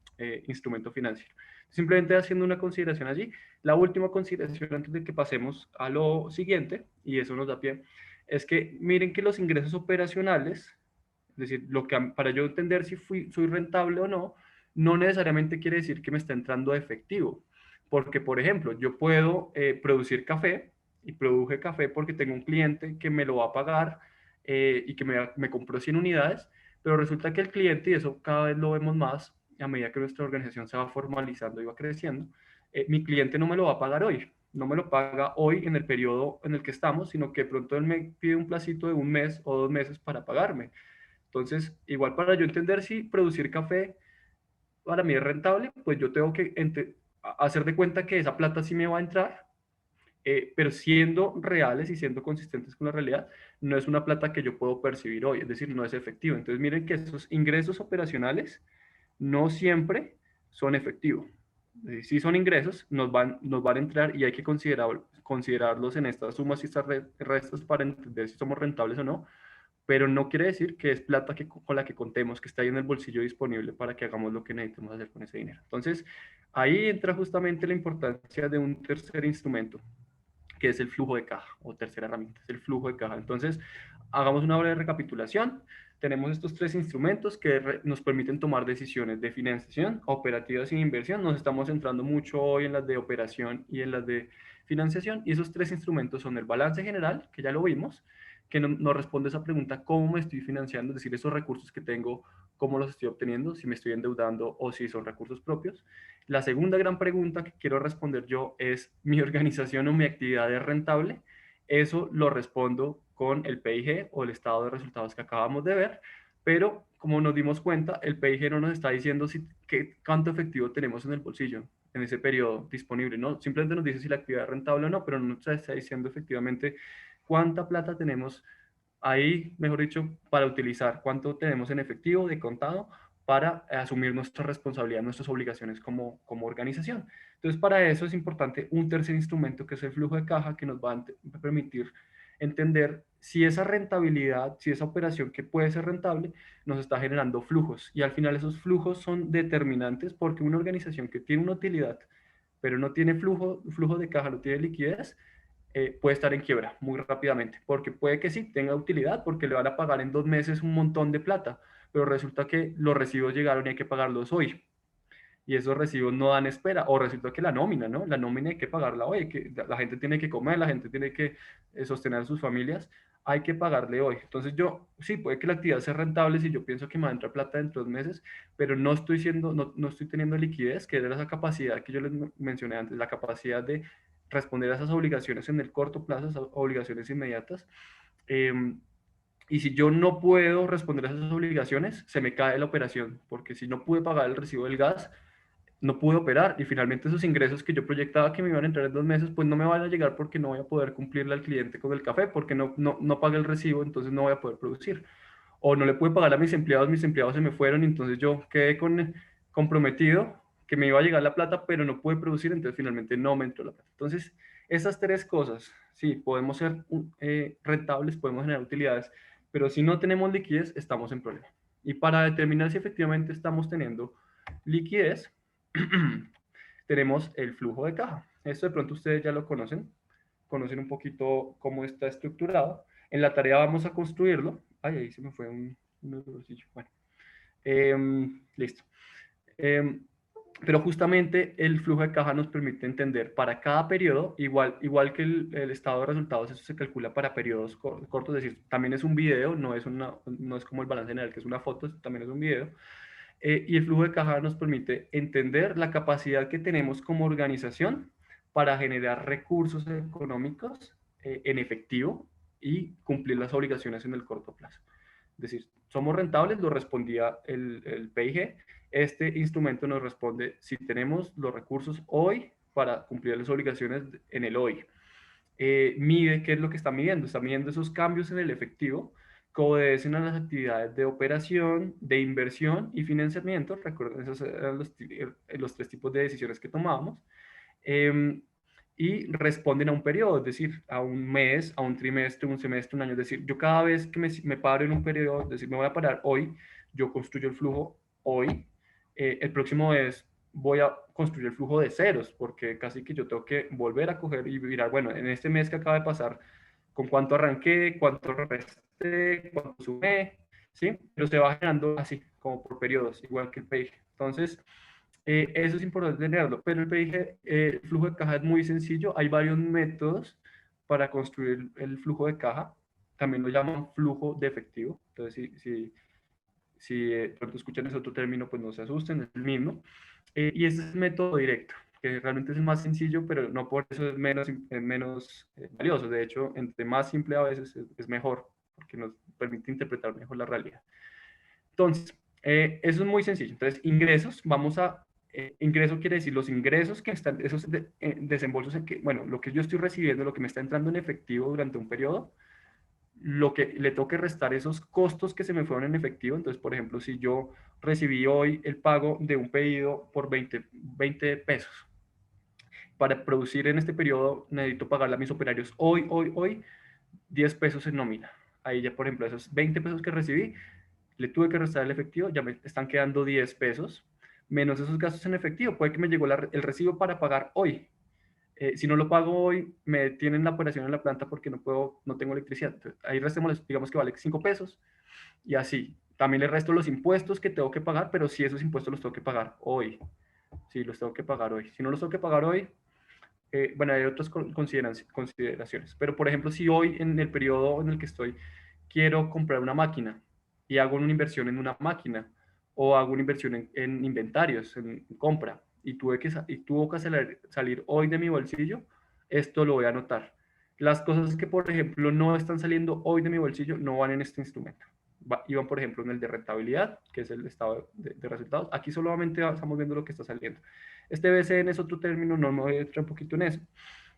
instrumento financiero. Simplemente haciendo una consideración allí. La última consideración antes de que pasemos a lo siguiente, y eso nos da pie, es que miren que los ingresos operacionales, es decir, para yo entender si soy rentable o no, no necesariamente quiere decir que me está entrando efectivo. Porque, por ejemplo, yo puedo producir café y produje café porque tengo un cliente que me lo va a pagar y que me compró 100 unidades, pero resulta que el cliente, y eso cada vez lo vemos más a medida que nuestra organización se va formalizando y va creciendo, mi cliente no me lo va a pagar hoy. No me lo paga hoy en el periodo en el que estamos, sino que de pronto él me pide un placito de 1 mes o 2 meses para pagarme. Entonces, igual para yo entender si producir café para mí es rentable, pues yo tengo que hacer de cuenta que esa plata sí me va a entrar pero siendo reales y siendo consistentes con la realidad, no es una plata que yo puedo percibir hoy, es decir, no es efectivo. Entonces miren que esos ingresos operacionales no siempre son efectivos. Si son ingresos, nos van a entrar y hay que considerarlos en estas sumas y estas restas para entender si somos rentables o no, pero no quiere decir que es plata con la que contemos, que está ahí en el bolsillo disponible para que hagamos lo que necesitemos hacer con ese dinero. Entonces, ahí entra justamente la importancia de un tercer instrumento, que es el flujo de caja, o tercera herramienta, es el flujo de caja. Entonces, hagamos una breve recapitulación. Tenemos estos tres instrumentos que nos permiten tomar decisiones de financiación, operativas y inversión. Nos estamos centrando mucho hoy en las de operación y en las de financiación. Y esos tres instrumentos son el balance general, que ya lo vimos, que nos responde esa pregunta, ¿cómo me estoy financiando? Es decir, esos recursos que tengo, ¿cómo los estoy obteniendo? Si me estoy endeudando o si son recursos propios. La segunda gran pregunta que quiero responder yo es, ¿mi organización o mi actividad es rentable? Eso lo respondo con el PIG o el estado de resultados que acabamos de ver, pero como nos dimos cuenta, el PIG no nos está diciendo cuánto efectivo tenemos en el bolsillo en ese periodo disponible, ¿no? Simplemente nos dice si la actividad es rentable o no, pero no nos está diciendo efectivamente cuánta plata tenemos ahí, mejor dicho, para utilizar, cuánto tenemos en efectivo de contado para asumir nuestra responsabilidad, nuestras obligaciones como organización. Entonces, para eso es importante un tercer instrumento que es el flujo de caja, que nos va a permitir entender si esa rentabilidad, si esa operación que puede ser rentable, nos está generando flujos. Y al final esos flujos son determinantes porque una organización que tiene una utilidad, pero no tiene flujo de caja, no tiene liquidez, puede estar en quiebra muy rápidamente, porque puede que sí tenga utilidad, porque le van a pagar en 2 meses un montón de plata, pero resulta que los recibos llegaron y hay que pagarlos hoy, y esos recibos no dan espera, o resulta que la nómina, ¿no? La nómina hay que pagarla hoy, que la gente tiene que comer, la gente tiene que sostener a sus familias, hay que pagarle hoy. Entonces sí, puede que la actividad sea rentable si yo pienso que me va a entrar plata dentro de 2 meses, pero no estoy teniendo liquidez, que era esa capacidad que yo les mencioné antes, la capacidad de responder a esas obligaciones en el corto plazo, esas obligaciones inmediatas. Y si yo no puedo responder a esas obligaciones, se me cae la operación, porque si no pude pagar el recibo del gas, no pude operar y finalmente esos ingresos que yo proyectaba que me iban a entrar en 2 meses, pues no me van a llegar porque no voy a poder cumplirle al cliente con el café, porque no pagué el recibo, entonces no voy a poder producir. O no le pude pagar a mis empleados se me fueron, y entonces yo quedé comprometido que me iba a llegar la plata, pero no pude producir, entonces finalmente no me entró la plata. Entonces, esas tres cosas, sí, podemos ser rentables, podemos generar utilidades, pero si no tenemos liquidez, estamos en problema. Y para determinar si efectivamente estamos teniendo liquidez, tenemos el flujo de caja. Esto de pronto ustedes ya lo conocen un poquito cómo está estructurado. En la tarea vamos a construirlo. Ay, ahí se me fue un bolsillo. Bueno, listo. Pero justamente el flujo de caja nos permite entender para cada periodo, igual que el estado de resultados, eso se calcula para periodos cortos, es decir, también es un video, no es como el balance general, que es una foto, también es un video. Y el flujo de caja nos permite entender la capacidad que tenemos como organización para generar recursos económicos en efectivo y cumplir las obligaciones en el corto plazo. Es decir, somos rentables, lo respondía el PIG. Este instrumento nos responde si tenemos los recursos hoy para cumplir las obligaciones en el hoy. Mide qué es lo que está midiendo. Está midiendo esos cambios en el efectivo que obedecen a las actividades de operación, de inversión y financiamiento. Recuerden, esos eran los tres tipos de decisiones que tomábamos. Y responden a un periodo, es decir, a un mes, a un trimestre, un semestre, un año. Es decir, yo cada vez que me paro en un periodo, es decir, me voy a parar hoy, yo construyo el flujo hoy. El próximo mes voy a construir el flujo de ceros, porque casi que yo tengo que volver a coger y mirar, bueno, en este mes que acaba de pasar, con cuánto arranqué, cuánto resté, cuánto sumé, ¿sí? Pero se va generando así, como por periodos, igual que el PIG. Entonces, eso es importante tenerlo, pero el PIG, el flujo de caja es muy sencillo, hay varios métodos para construir el flujo de caja, también lo llaman flujo de efectivo, entonces si pronto escuchan ese otro término, pues no se asusten, es el mismo, y ese es el método directo, que realmente es el más sencillo, pero no por eso es menos valioso, de hecho, entre más simple a veces es mejor, porque nos permite interpretar mejor la realidad. Entonces, eso es muy sencillo. Entonces, ingresos, vamos a ingreso quiere decir los ingresos que están, esos desembolsos, en que, bueno, lo que yo estoy recibiendo, lo que me está entrando en efectivo durante un periodo, lo que le toque restar esos costos que se me fueron en efectivo. Entonces, por ejemplo, si yo recibí hoy el pago de un pedido por 20 pesos, para producir en este periodo necesito pagarle a mis operarios hoy 10 pesos en nómina. Ahí ya, por ejemplo, esos 20 pesos que recibí, le tuve que restar el efectivo, ya me están quedando 10 pesos, menos esos gastos en efectivo. Puede que me llegó el recibo para pagar hoy. Si no lo pago hoy, me detienen la operación en la planta porque no tengo electricidad. Entonces, ahí restemos, digamos que vale 5 pesos y así. También le resto los impuestos que tengo que pagar, pero si esos impuestos los tengo que pagar hoy. Sí, los tengo que pagar hoy. Si no los tengo que pagar hoy, bueno, hay otras consideraciones. Pero, por ejemplo, si hoy en el periodo en el que estoy quiero comprar una máquina y hago una inversión en una máquina o hago una inversión en inventarios, en compra, y tuvo que salir hoy de mi bolsillo, esto lo voy a anotar. Las cosas que, por ejemplo, no están saliendo hoy de mi bolsillo no van en este instrumento. Iban, por ejemplo, en el de rentabilidad, que es el estado de resultados. Aquí solamente estamos viendo lo que está saliendo. Este BCN es otro término, no me voy a entrar un poquito en eso.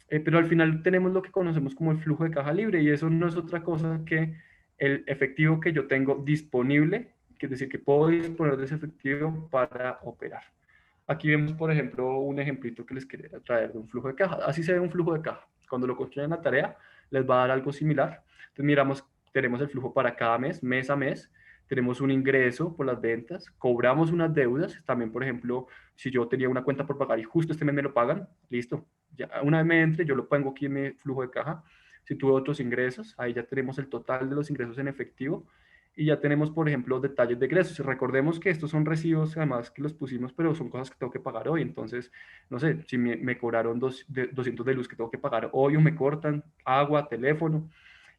Pero al final tenemos lo que conocemos como el flujo de caja libre y eso no es otra cosa que el efectivo que yo tengo disponible, que es decir, que puedo disponer de ese efectivo para operar. Aquí vemos, por ejemplo, un ejemplito que les quería traer de un flujo de caja. Así se ve un flujo de caja. Cuando lo construyen la tarea, les va a dar algo similar. Entonces miramos, tenemos el flujo para cada mes a mes. Tenemos un ingreso por las ventas, cobramos unas deudas. También, por ejemplo, si yo tenía una cuenta por pagar y justo este mes me lo pagan, listo. Ya, una vez me entre, yo lo pongo aquí en mi flujo de caja. Si tuve otros ingresos, ahí ya tenemos el total de los ingresos en efectivo y ya tenemos, por ejemplo, detalles de egresos. Recordemos que estos son recibos, además que los pusimos, pero son cosas que tengo que pagar hoy. Entonces, no sé, si me cobraron 200 de luz que tengo que pagar hoy o me cortan agua, teléfono.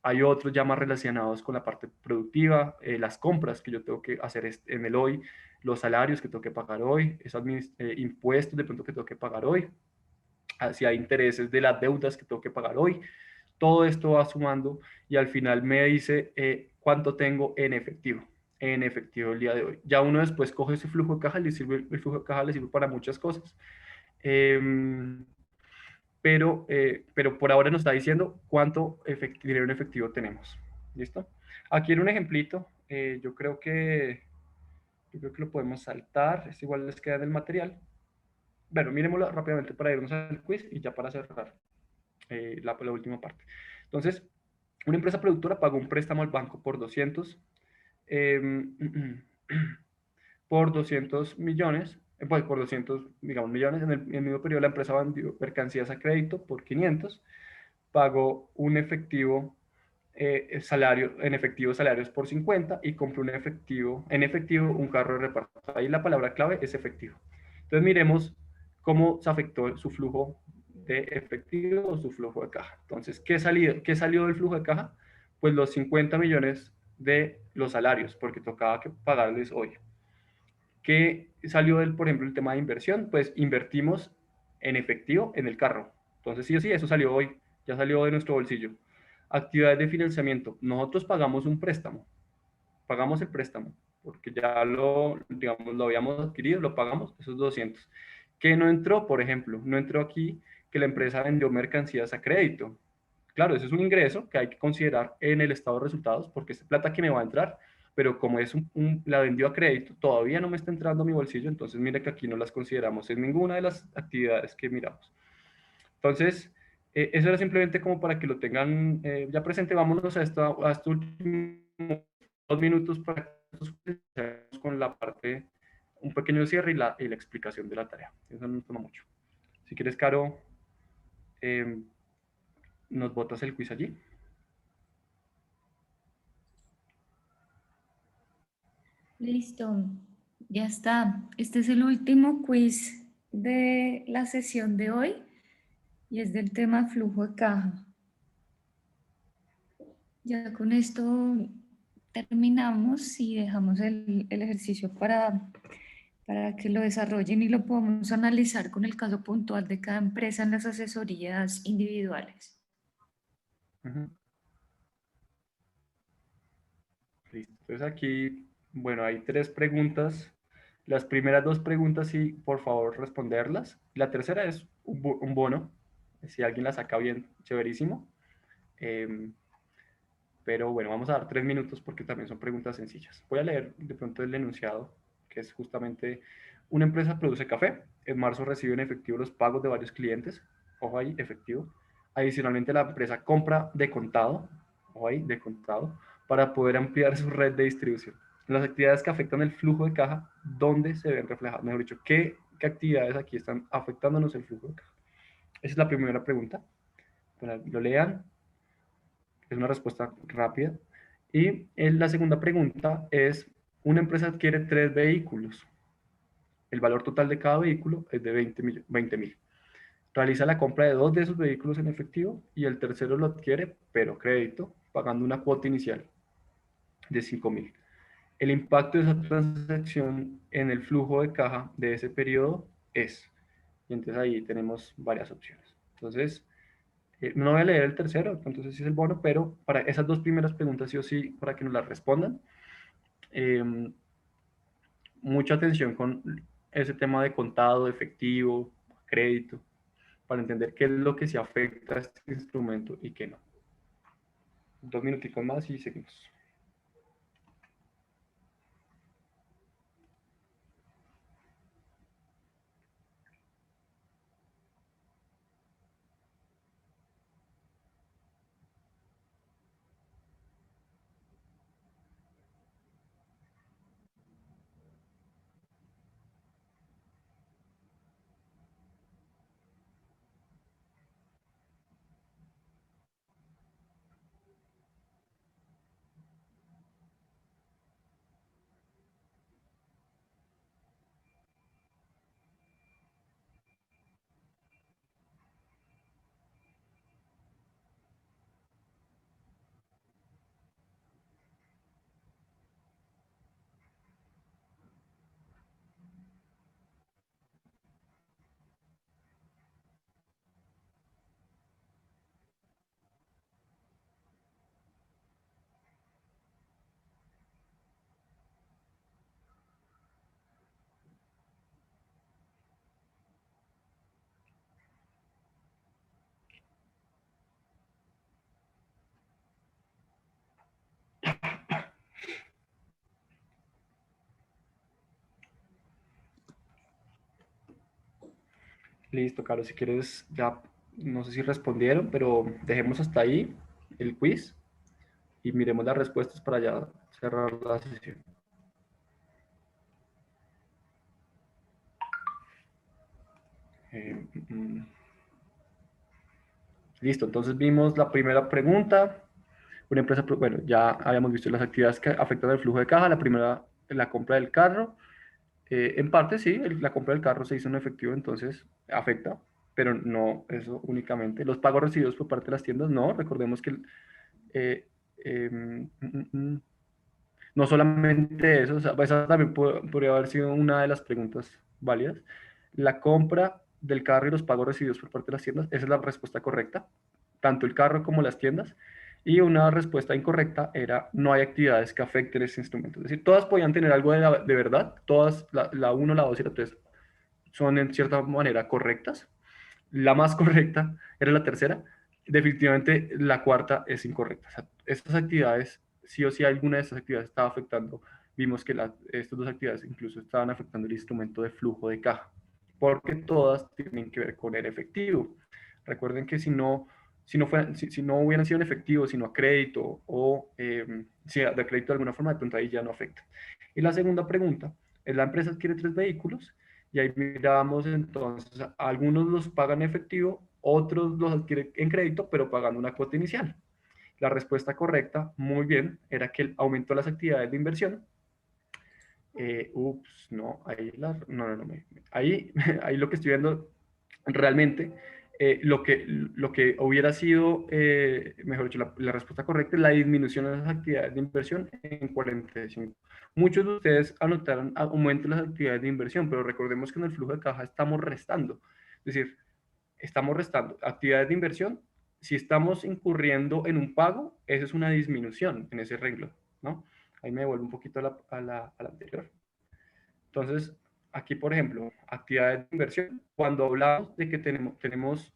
Hay otros ya más relacionados con la parte productiva, las compras que yo tengo que hacer en el hoy, los salarios que tengo que pagar hoy, esos impuestos de pronto que tengo que pagar hoy, si hay intereses de las deudas que tengo que pagar hoy. Todo esto va sumando y al final me dice cuánto tengo en efectivo el día de hoy. Ya uno después coge ese flujo de caja, el flujo de caja le sirve para muchas cosas. Pero por ahora nos está diciendo cuánto dinero en efectivo tenemos. ¿Listo? Aquí era un ejemplito. Yo creo que lo podemos saltar. Es igual les queda en el material. Bueno, miremoslo rápidamente para irnos al quiz y ya para cerrar la última parte. Entonces, una empresa productora pagó un préstamo al banco por 200, por 200 millones, pues por 200, digamos, millones. En el mismo periodo la empresa vendió mercancías a crédito por 500, pagó un efectivo salarios por 50 y compró en efectivo un carro de reparto. Ahí la palabra clave es efectivo. Entonces miremos cómo se afectó su flujo de efectivo o su flujo de caja. Entonces, ¿qué salió del flujo de caja? Pues los 50 millones de los salarios, porque tocaba que pagarles hoy. ¿Qué salió por ejemplo, el tema de inversión? Pues invertimos en efectivo en el carro. Entonces, sí o sí, eso salió hoy, ya salió de nuestro bolsillo. Actividades de financiamiento. Nosotros pagamos un préstamo, pagamos el préstamo, porque ya digamos, lo habíamos adquirido, lo pagamos, esos 200. ¿Qué no entró, por ejemplo? No entró aquí que la empresa vendió mercancías a crédito. Claro, ese es un ingreso que hay que considerar en el estado de resultados, porque es plata que me va a entrar, pero como la vendió a crédito, todavía no me está entrando a mi bolsillo, entonces mira que aquí no las consideramos en ninguna de las actividades que miramos. Entonces, eso era simplemente como para que lo tengan ya presente. Vámonos a estos últimos 2 minutos para que con la parte, un pequeño cierre y la explicación de la tarea. Eso no nos toma mucho. Si quieres, Caro, nos botas el quiz allí. Listo, ya está. Este es el último quiz de la sesión de hoy y es del tema flujo de caja. Ya con esto terminamos y dejamos el ejercicio para que lo desarrollen y lo podamos analizar con el caso puntual de cada empresa en las asesorías individuales. Listo. Entonces aquí, bueno, hay 3 preguntas Las primeras dos preguntas, sí, por favor, responderlas. La tercera es un bono. Si alguien la saca bien, chéverísimo. Pero bueno, vamos a dar 3 minutos porque también son preguntas sencillas. Voy a leer de pronto el enunciado, que es justamente: una empresa produce café. En marzo recibe en efectivo los pagos de varios clientes. Ojo ahí, efectivo. Adicionalmente, la empresa compra de contado. Ojo ahí, de contado, para poder ampliar su red de distribución. Las actividades que afectan el flujo de caja, ¿dónde se ven reflejadas? Mejor dicho, ¿qué actividades aquí están afectándonos el flujo de caja? Esa es la primera pregunta. Bueno, lo lean. Es una respuesta rápida. Y la segunda pregunta es: una empresa adquiere 3 vehículos. El valor total de cada vehículo es de 20.000. Realiza la compra de 2 de esos vehículos en efectivo y el tercero lo adquiere, pero crédito, pagando una cuota inicial de 5.000. El impacto de esa transacción en el flujo de caja de ese periodo es... Y entonces ahí tenemos varias opciones. Entonces, no voy a leer el tercero, entonces sí es el bono, pero para esas dos primeras preguntas sí o sí, para que nos las respondan. Mucha atención con ese tema de contado, efectivo, crédito, para entender qué es lo que se afecta a este instrumento y qué no. 2 minuticos más y seguimos. Listo, Carlos, si quieres, ya no sé si respondieron, pero dejemos hasta ahí el quiz y miremos las respuestas para ya cerrar la sesión. Listo, entonces vimos la primera pregunta. Una empresa, bueno, ya habíamos visto las actividades que afectan el flujo de caja. La primera, la compra del carro. En parte sí, la compra del carro se hizo en efectivo, entonces afecta, pero no eso únicamente. Los pagos recibidos por parte de las tiendas, no. Recordemos que eh, no solamente eso, o sea, esa también podría haber sido una de las preguntas válidas. La compra del carro y los pagos recibidos por parte de las tiendas, esa es la respuesta correcta, tanto el carro como las tiendas. Y una respuesta incorrecta era: no hay actividades que afecten ese instrumento. Es decir, todas podían tener algo de verdad, todas, la 1, la 2 y la 3, son en cierta manera correctas. La más correcta era la tercera. Definitivamente la cuarta es incorrecta. O sea, estas actividades, sí o sí alguna de estas actividades estaba afectando. Vimos que estas dos actividades incluso estaban afectando el instrumento de flujo de caja, porque todas tienen que ver con el efectivo. Recuerden que si no hubieran sido en efectivo, sino a crédito o si de crédito de alguna forma, de pronto ahí ya no afecta. Y la segunda pregunta es: la empresa adquiere 3 vehículos. Y ahí miramos entonces, algunos los pagan en efectivo, otros los adquieren en crédito, pero pagando una cuota inicial. La respuesta correcta, muy bien, era que el aumento de las actividades de inversión. No, ahí, ahí lo que estoy viendo realmente, lo que hubiera sido, mejor dicho, la respuesta correcta es la disminución de las actividades de inversión en 45. Muchos de ustedes anotaron aumento de las actividades de inversión, pero recordemos que en el flujo de caja estamos restando. Es decir, estamos restando actividades de inversión. Si estamos incurriendo en un pago, eso es una disminución en ese renglón, ¿no? Ahí me devuelvo un poquito a la anterior. Entonces, aquí, por ejemplo, actividades de inversión. Cuando hablamos de que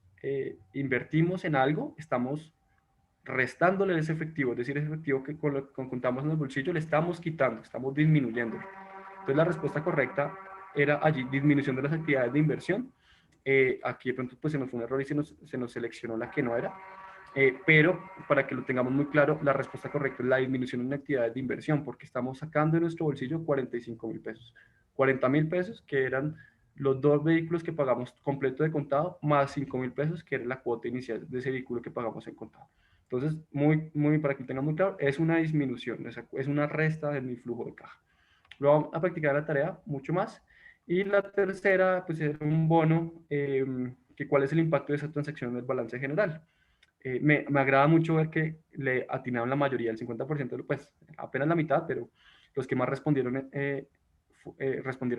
invertimos en algo, estamos restándole ese efectivo, es decir, ese efectivo que contamos en el bolsillo, le estamos quitando, estamos disminuyendo. Entonces, la respuesta correcta era allí, disminución de las actividades de inversión. Aquí de pronto pues se nos fue un error y se nos seleccionó la que no era. Pero para que lo tengamos muy claro, la respuesta correcta es la disminución en actividades de inversión, porque estamos sacando de nuestro bolsillo 45.000 pesos. 40.000 pesos, que eran los 2 vehículos que pagamos completo de contado, más 5.000 pesos, que era la cuota inicial de ese vehículo que pagamos en contado. Entonces, para que lo tengan muy claro, es una disminución, es una resta de mi flujo de caja. Lo vamos a practicar la tarea mucho más. Y la tercera, pues es un bono, que cuál es el impacto de esa transacción en el balance general. Me agrada mucho ver que le atinaron la mayoría, el 50%, pues apenas la mitad, pero los que más respondieron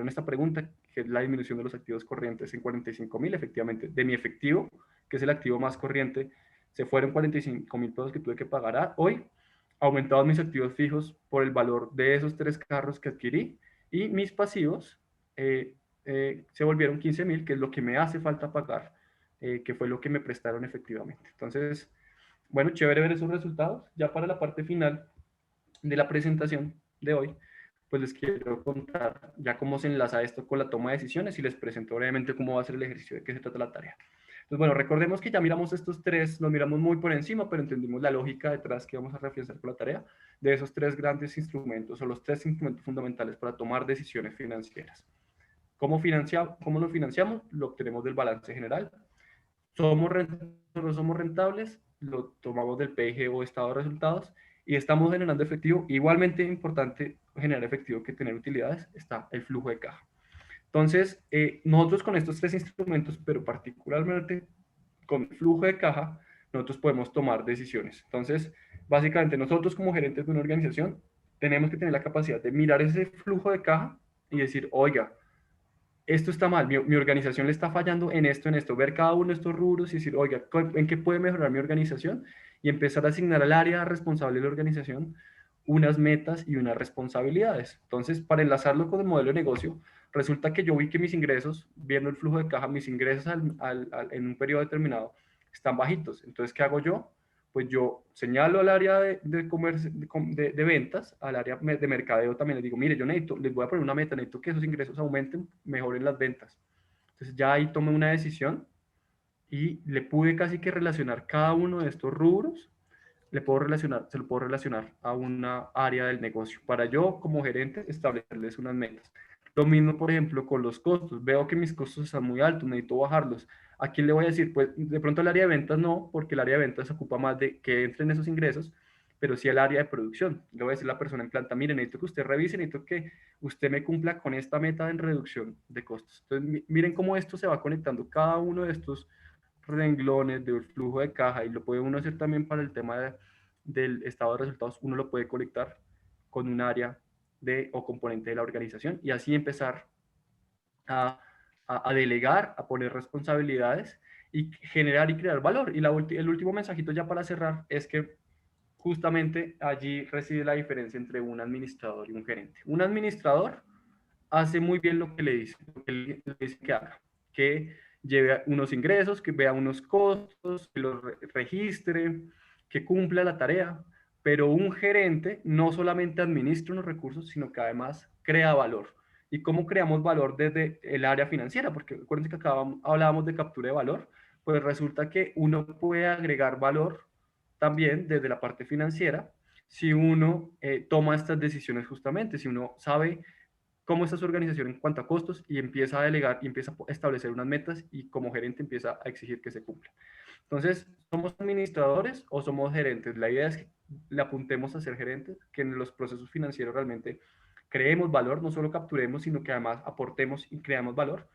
esta pregunta, que es la disminución de los activos corrientes en 45.000, efectivamente, de mi efectivo, que es el activo más corriente, se fueron 45.000 pesos que tuve que pagar hoy, aumentados mis activos fijos por el valor de esos 3 carros que adquirí, y mis pasivos se volvieron 15.000, que es lo que me hace falta pagar, que fue lo que me prestaron efectivamente. Entonces, bueno, chévere ver esos resultados. Ya para la parte final de la presentación de hoy, pues les quiero contar ya cómo se enlaza esto con la toma de decisiones y les presento brevemente cómo va a ser el ejercicio, de qué se trata la tarea. Entonces, bueno, recordemos que ya miramos estos 3, los miramos muy por encima, pero entendimos la lógica detrás que vamos a reflexionar con la tarea de esos 3 grandes instrumentos, o los 3 instrumentos fundamentales para tomar decisiones financieras. ¿Cómo lo financiamos? Lo obtenemos del balance general. ¿Somos rentables o no somos rentables? Lo tomamos del PIG o estado de resultados, y estamos generando efectivo. Igualmente importante generar efectivo que tener utilidades, está el flujo de caja. Entonces, nosotros con estos 3 instrumentos, pero particularmente con el flujo de caja, nosotros podemos tomar decisiones. Entonces, básicamente nosotros como gerentes de una organización tenemos que tener la capacidad de mirar ese flujo de caja y decir, oiga, esto está mal, mi organización le está fallando en esto, ver cada uno de estos rubros y decir, oiga, ¿en qué puede mejorar mi organización? Y empezar a asignar al área responsable de la organización unas metas y unas responsabilidades. Entonces, para enlazarlo con el modelo de negocio, resulta que yo vi que mis ingresos, viendo el flujo de caja, mis ingresos en un periodo determinado están bajitos. Entonces, ¿qué hago yo? Pues yo señalo al área de comercio, de ventas, al área de mercadeo también, les digo, mire, yo necesito, les voy a poner una meta, necesito que esos ingresos aumenten, mejoren las ventas. Entonces ya ahí tomé una decisión y le pude casi que relacionar cada uno de estos rubros, se lo puedo relacionar a una área del negocio, para yo como gerente establecerles unas metas. Lo mismo, por ejemplo, con los costos. Veo que mis costos están muy altos, necesito bajarlos. ¿A quién le voy a decir? Pues de pronto el área de ventas no, porque el área de ventas se ocupa más de que entren esos ingresos, pero sí el área de producción. Le voy a decir a la persona en planta, mire, necesito que usted revise, necesito que usted me cumpla con esta meta en reducción de costos. Entonces, miren cómo esto se va conectando, cada uno de estos renglones del flujo de caja, y lo puede uno hacer también para el tema del estado de resultados. Uno lo puede conectar con un área o componente de la organización, y así empezar a delegar, a poner responsabilidades y generar y crear valor. Y el último mensajito ya para cerrar es que justamente allí reside la diferencia entre un administrador y un gerente. Un administrador hace muy bien lo que le dice, le dice que haga, que lleve unos ingresos, que vea unos costos, que los registre, que cumpla la tarea. Pero un gerente no solamente administra unos recursos, sino que además crea valor. ¿Y cómo creamos valor desde el área financiera? Porque acuérdense que hablábamos de captura de valor. Pues resulta que uno puede agregar valor también desde la parte financiera si uno toma estas decisiones justamente, si uno sabe cómo está su organización en cuanto a costos y empieza a delegar y empieza a establecer unas metas, y como gerente empieza a exigir que se cumplan. Entonces, ¿somos administradores o somos gerentes? La idea es que le apuntemos a ser gerentes, que en los procesos financieros realmente creemos valor, no solo capturemos, sino que además aportemos y creamos valor.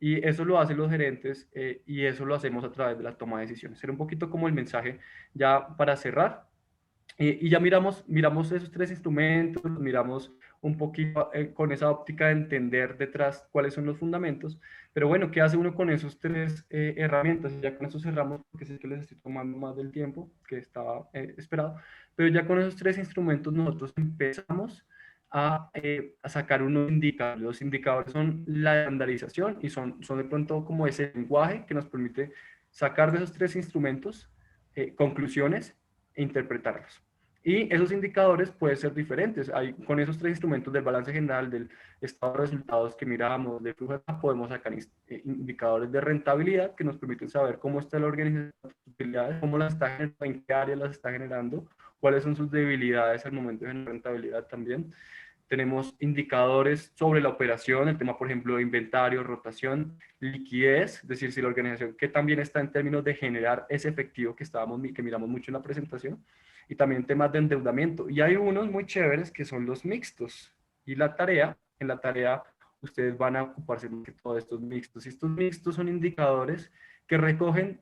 Y eso lo hacen los gerentes, y eso lo hacemos a través de la toma de decisiones. Será un poquito como el mensaje ya para cerrar. Y ya miramos esos 3 instrumentos, miramos un poquito con esa óptica de entender detrás cuáles son los fundamentos. Pero bueno, ¿qué hace uno con esos 3 herramientas? Ya con eso cerramos, porque sé que les estoy tomando más del tiempo que estaba esperado. Pero ya con esos 3 instrumentos nosotros empezamos a sacar unos indicadores. Los indicadores son la estandarización y son de pronto como ese lenguaje que nos permite sacar de esos tres instrumentos conclusiones e interpretarlas. Y esos indicadores pueden ser diferentes. Con esos tres instrumentos del balance general, del estado de resultados que miramos, de flujo de caja, podemos sacar indicadores de rentabilidad que nos permiten saber cómo está la organización, cómo las está generando, en qué áreas las está generando, cuáles son sus debilidades al momento de generar rentabilidad también. Tenemos indicadores sobre la operación, el tema, por ejemplo, de inventario, rotación, liquidez, es decir, si la organización que también está en términos de generar ese efectivo que miramos mucho en la presentación, y también temas de endeudamiento. Y hay unos muy chéveres que son los mixtos. Y en la tarea ustedes van a ocuparse de todos estos mixtos. Y estos mixtos son indicadores que recogen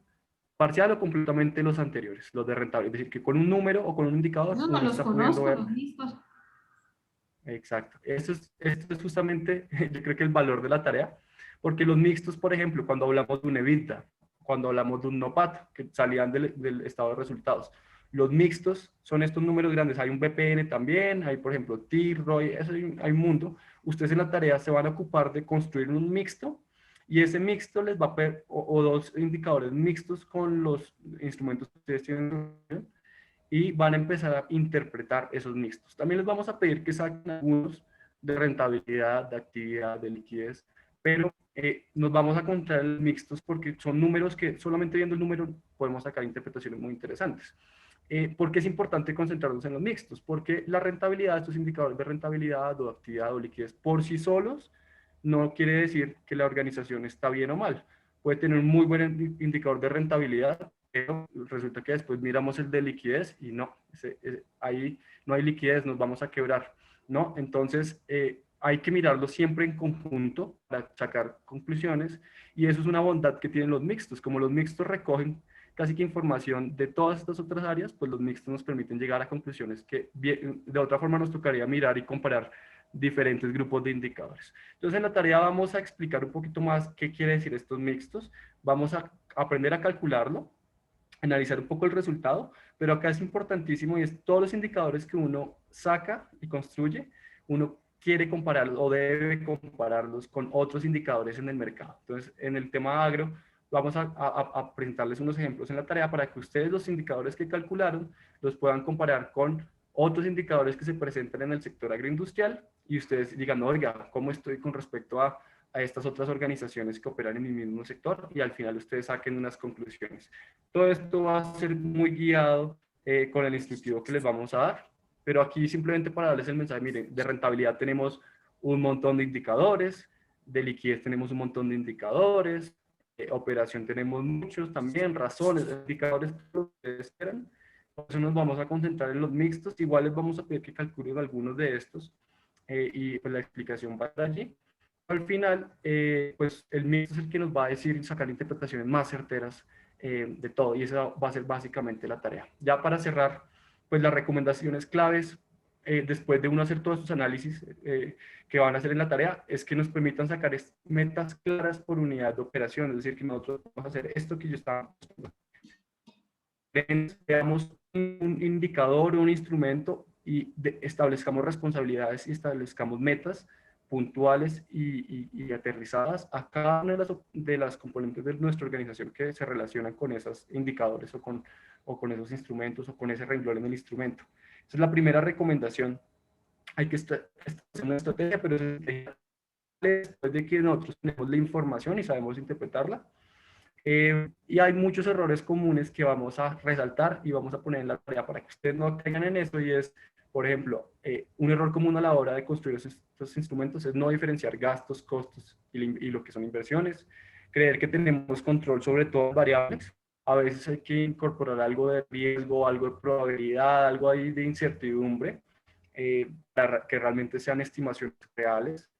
parcial o completamente los anteriores, los de rentabilidad. Es decir, que con un número o con un indicador No, no uno los está pudiendo conozco, ver. los mixtos. Exacto. Esto es justamente, yo creo que el valor de la tarea, porque los mixtos, por ejemplo, cuando hablamos de un EBITDA, cuando hablamos de un NOPAT, que salían del estado de resultados, los mixtos son estos números grandes. Hay un BPN también, hay, por ejemplo, TIR, ROI, eso hay un mundo. Ustedes en la tarea se van a ocupar de construir un mixto y ese mixto les va a o dos indicadores mixtos con los instrumentos que ustedes tienen y van a empezar a interpretar esos mixtos. También les vamos a pedir que saquen algunos de rentabilidad, de actividad, de liquidez, pero nos vamos a concentrar en los mixtos porque son números que solamente viendo el número podemos sacar interpretaciones muy interesantes. ¿Por qué es importante concentrarnos en los mixtos? Porque la rentabilidad, estos indicadores de rentabilidad o de actividad o liquidez por sí solos no quiere decir que la organización está bien o mal. Puede tener un muy buen indicador de rentabilidad, pero resulta que después miramos el de liquidez y no, ahí no hay liquidez, nos vamos a quebrar, ¿no? Entonces, hay que mirarlo siempre en conjunto para sacar conclusiones y eso es una bondad que tienen los mixtos. Como los mixtos recogen casi que información de todas estas otras áreas, pues los mixtos nos permiten llegar a conclusiones que de otra forma nos tocaría mirar y comparar diferentes grupos de indicadores. Entonces en la tarea vamos a explicar un poquito más qué quiere decir estos mixtos, vamos a aprender a calcularlo, analizar un poco el resultado, pero acá es importantísimo y es todos los indicadores que uno saca y construye, uno quiere compararlos o debe compararlos con otros indicadores en el mercado. Entonces en el tema agro vamos a presentarles unos ejemplos en la tarea para que ustedes los indicadores que calcularon los puedan comparar con otros indicadores que se presentan en el sector agroindustrial y ustedes digan, oiga, ¿cómo estoy con respecto a estas otras organizaciones que operan en mi mismo sector? Y al final ustedes saquen unas conclusiones. Todo esto va a ser muy guiado con el instructivo que les vamos a dar, pero aquí simplemente para darles el mensaje, miren, de rentabilidad tenemos un montón de indicadores, de liquidez tenemos un montón de indicadores, operación tenemos muchos también, razones, indicadores que ustedes esperan. Por eso nos vamos a concentrar en los mixtos, igual les vamos a pedir que calculen algunos de estos y pues la explicación va allí. Al final, pues el mixto es el que nos va a decir sacar interpretaciones más certeras de todo y esa va a ser básicamente la tarea. Ya para cerrar, pues las recomendaciones claves después de uno hacer todos estos análisis que van a hacer en la tarea, es que nos permitan sacar metas claras por unidad de operación, es decir, que nosotros vamos a hacer esto que yo estaba veamos un indicador o un instrumento y establezcamos responsabilidades y establezcamos metas puntuales y aterrizadas a cada una de las componentes de nuestra organización que se relacionan con esos indicadores o con esos instrumentos o con ese renglón en el instrumento. Esa es la primera recomendación. Hay que hacer una estrategia, pero después de que nosotros tenemos la información y sabemos interpretarla. Y hay muchos errores comunes que vamos a resaltar y vamos a poner en la tarea para que ustedes no caigan en esto y es, por ejemplo, un error común a la hora de construir estos instrumentos es no diferenciar gastos, costos y lo que son inversiones, creer que tenemos control sobre todas las variables. A veces hay que incorporar algo de riesgo, algo de probabilidad, algo ahí de incertidumbre, para que realmente sean estimaciones reales.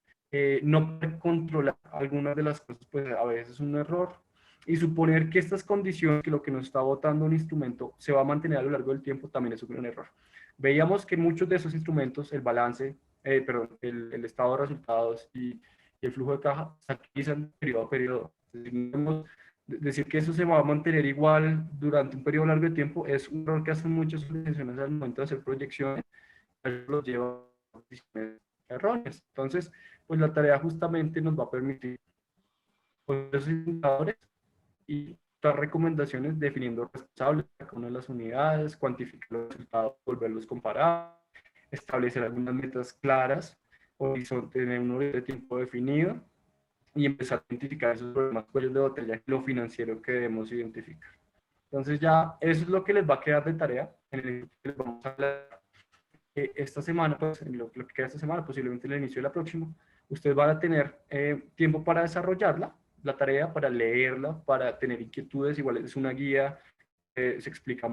No controlar algunas de las cosas, pues a veces es un error. Y suponer que estas condiciones, que lo que nos está botando un instrumento se va a mantener a lo largo del tiempo, también es un gran error. Veíamos que muchos de esos instrumentos, el balance, el estado de resultados y el flujo de caja, se actualizan periodo a periodo. Decir que eso se va a mantener igual durante un periodo largo de tiempo es un error que hacen muchas organizaciones al momento de hacer proyecciones. Los lleva decisiones erróneas. Entonces, pues la tarea justamente nos va a permitir pues, esos indicadores y las recomendaciones definiendo responsables de cada una de las unidades, cuantificar los resultados, volverlos comparables, establecer algunas metas claras, tener un horizonte de tiempo definido y empezar a identificar esos problemas cuellos de botella y lo financiero que debemos identificar. Entonces ya eso es lo que les va a quedar de tarea en el que les vamos a hablar esta semana, pues en lo que queda esta semana, posiblemente el inicio de la próxima. Ustedes van a tener tiempo para desarrollarla, la tarea, para leerla, para tener inquietudes, igual es una guía, se explica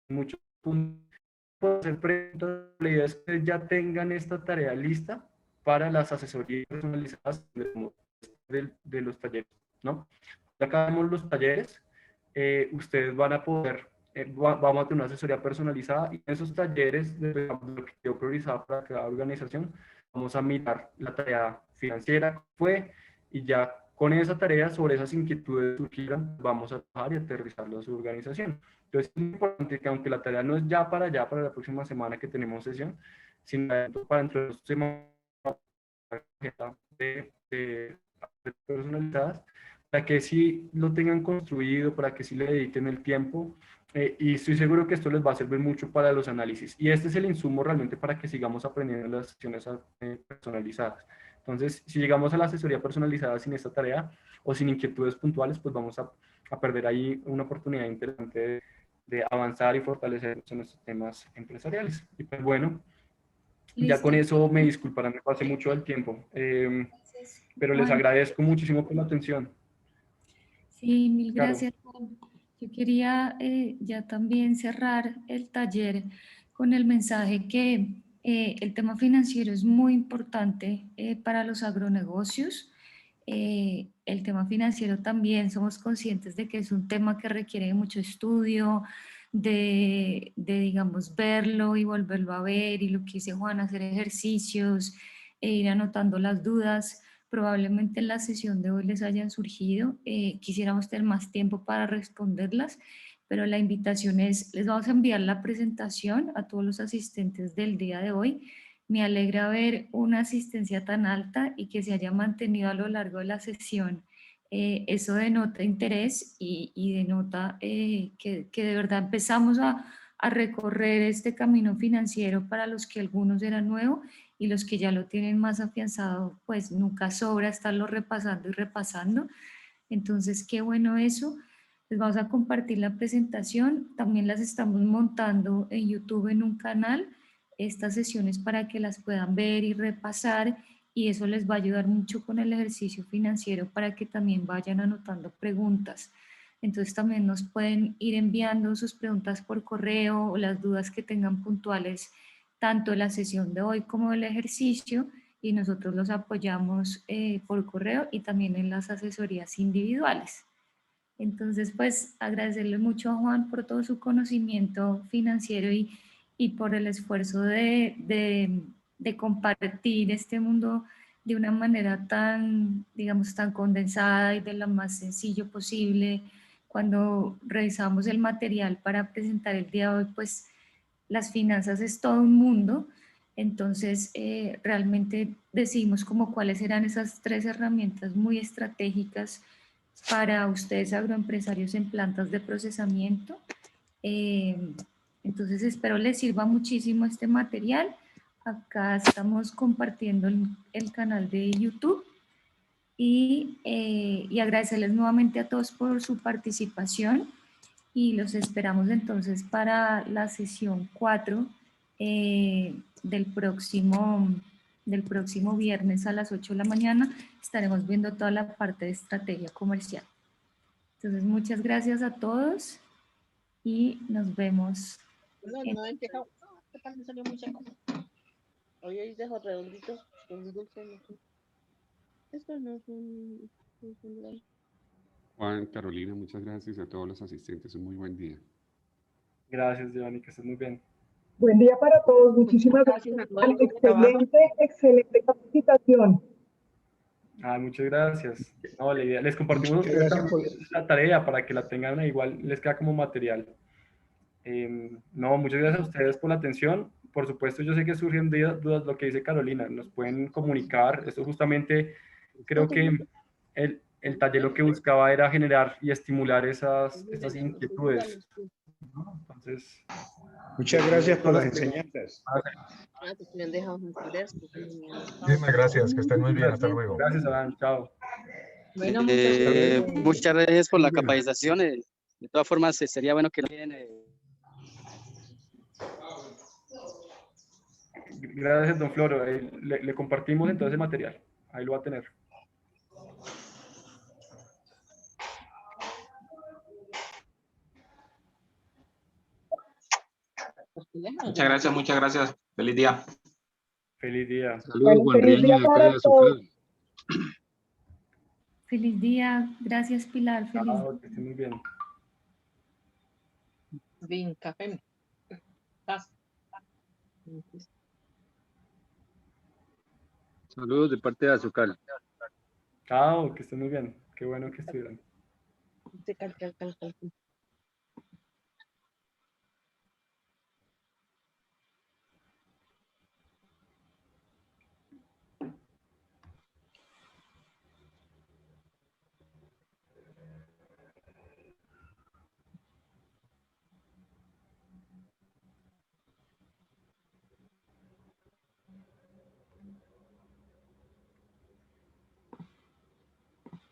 muchos puntos, pueden hacer preguntas, la idea es que ya tengan esta tarea lista para las asesorías personalizadas de los talleres, ¿no? Ya acabamos los talleres, ustedes van a poder, vamos a tener una asesoría personalizada y en esos talleres, de lo que yo priorizaba para cada organización, vamos a mirar la tarea financiera, fue, y ya con esa tarea, sobre esas inquietudes que surgieran, vamos a trabajar y aterrizarlo a su organización. Entonces, es muy importante que aunque la tarea no es ya para la próxima semana que tenemos sesión, sino para dentro de 2 semanas de personalizadas, para que sí lo tengan construido, para que sí le dediquen el tiempo, y estoy seguro que esto les va a servir mucho para los análisis. Y este es el insumo realmente para que sigamos aprendiendo en las sesiones personalizadas. Entonces, si llegamos a la asesoría personalizada sin esta tarea o sin inquietudes puntuales, pues vamos a perder ahí una oportunidad interesante de avanzar y fortalecer nuestros temas empresariales. Y pues bueno, ya Listo. con eso me disculparán, me pasé mucho del tiempo, Gracias, pero les Juan. agradezco muchísimo por la atención. Sí, mil Claro. gracias, Juan. Yo quería ya también cerrar el taller con el mensaje que el tema financiero es muy importante para los agronegocios. El tema financiero también somos conscientes de que es un tema que requiere mucho estudio, digamos, verlo y volverlo a ver, y lo que dice Juan, hacer ejercicios e ir anotando las dudas. Probablemente en la sesión de hoy les hayan surgido. Quisiéramos tener más tiempo para responderlas, pero la invitación es, les vamos a enviar la presentación a todos los asistentes del día de hoy. Me alegra ver una asistencia tan alta y que se haya mantenido a lo largo de la sesión. Eso denota interés y denota que de verdad empezamos a recorrer este camino financiero para los que algunos eran nuevos y los que ya lo tienen más afianzado, pues nunca sobra estarlo repasando y repasando. Entonces, qué bueno eso. Les vamos a compartir la presentación. También las estamos montando en YouTube en un canal, estas sesiones para que las puedan ver y repasar, y eso les va a ayudar mucho con el ejercicio financiero para que también vayan anotando preguntas. Entonces también nos pueden ir enviando sus preguntas por correo o las dudas que tengan puntuales, tanto en la sesión de hoy como el ejercicio, y nosotros los apoyamos por correo y también en las asesorías individuales. Entonces, pues agradecerle mucho a Juan por todo su conocimiento financiero y por el esfuerzo de compartir este mundo de una manera tan, digamos, tan condensada y de lo más sencillo posible. Cuando revisamos el material para presentar el día de hoy, pues las finanzas es todo un mundo. Entonces, realmente decidimos como cuáles eran esas 3 herramientas muy estratégicas para ustedes agroempresarios en plantas de procesamiento. Entonces espero les sirva muchísimo este material. Acá estamos compartiendo el canal de YouTube y agradecerles nuevamente a todos por su participación, y los esperamos entonces para la sesión 4 del próximo viernes a las 8 de la mañana. Estaremos viendo toda la parte de estrategia comercial. Entonces, muchas gracias a todos y nos vemos. No he empezado. ¿Qué tal? Me salió muy seco. Hoy dejo redonditos con dulce. Esto no es un gran. Juan, Carolina, muchas gracias a todos los asistentes. Un muy buen día. Gracias, Giovanni, que estés muy bien. Buen día para todos. Muchísimas gracias. A todos los que Excelente, excelente capacitación. Muchas gracias. No, la idea, les compartimos la tarea para que la tengan, igual les queda como material. No, muchas gracias a ustedes por la atención. por supuesto, yo sé que surgen dudas, lo que dice Carolina, nos pueden comunicar. Esto justamente creo que el taller lo que buscaba era generar y estimular esas inquietudes, ¿no? Entonces, Muchas gracias por las enseñanzas. Ah, pues me han dejado entender. Muchísimas gracias, que estén muy bien, hasta luego. gracias, Adán, chao. Bueno, muchas Muchas gracias por la Bueno. capacitación. De todas formas, sería bueno que no queden, Gracias, don Floro. Le compartimos entonces el material. Ahí lo va a tener. Muchas gracias. Feliz día. Feliz día. Saludos, Juan Feliz día Riña, para de todos. Azucar. Feliz día. Gracias, Pilar. Feliz Chao, que estén muy bien. Vin, café. Tas. Saludos de parte de Azucar. Chao, que estén muy bien. Qué bueno que estuvieron. Cal.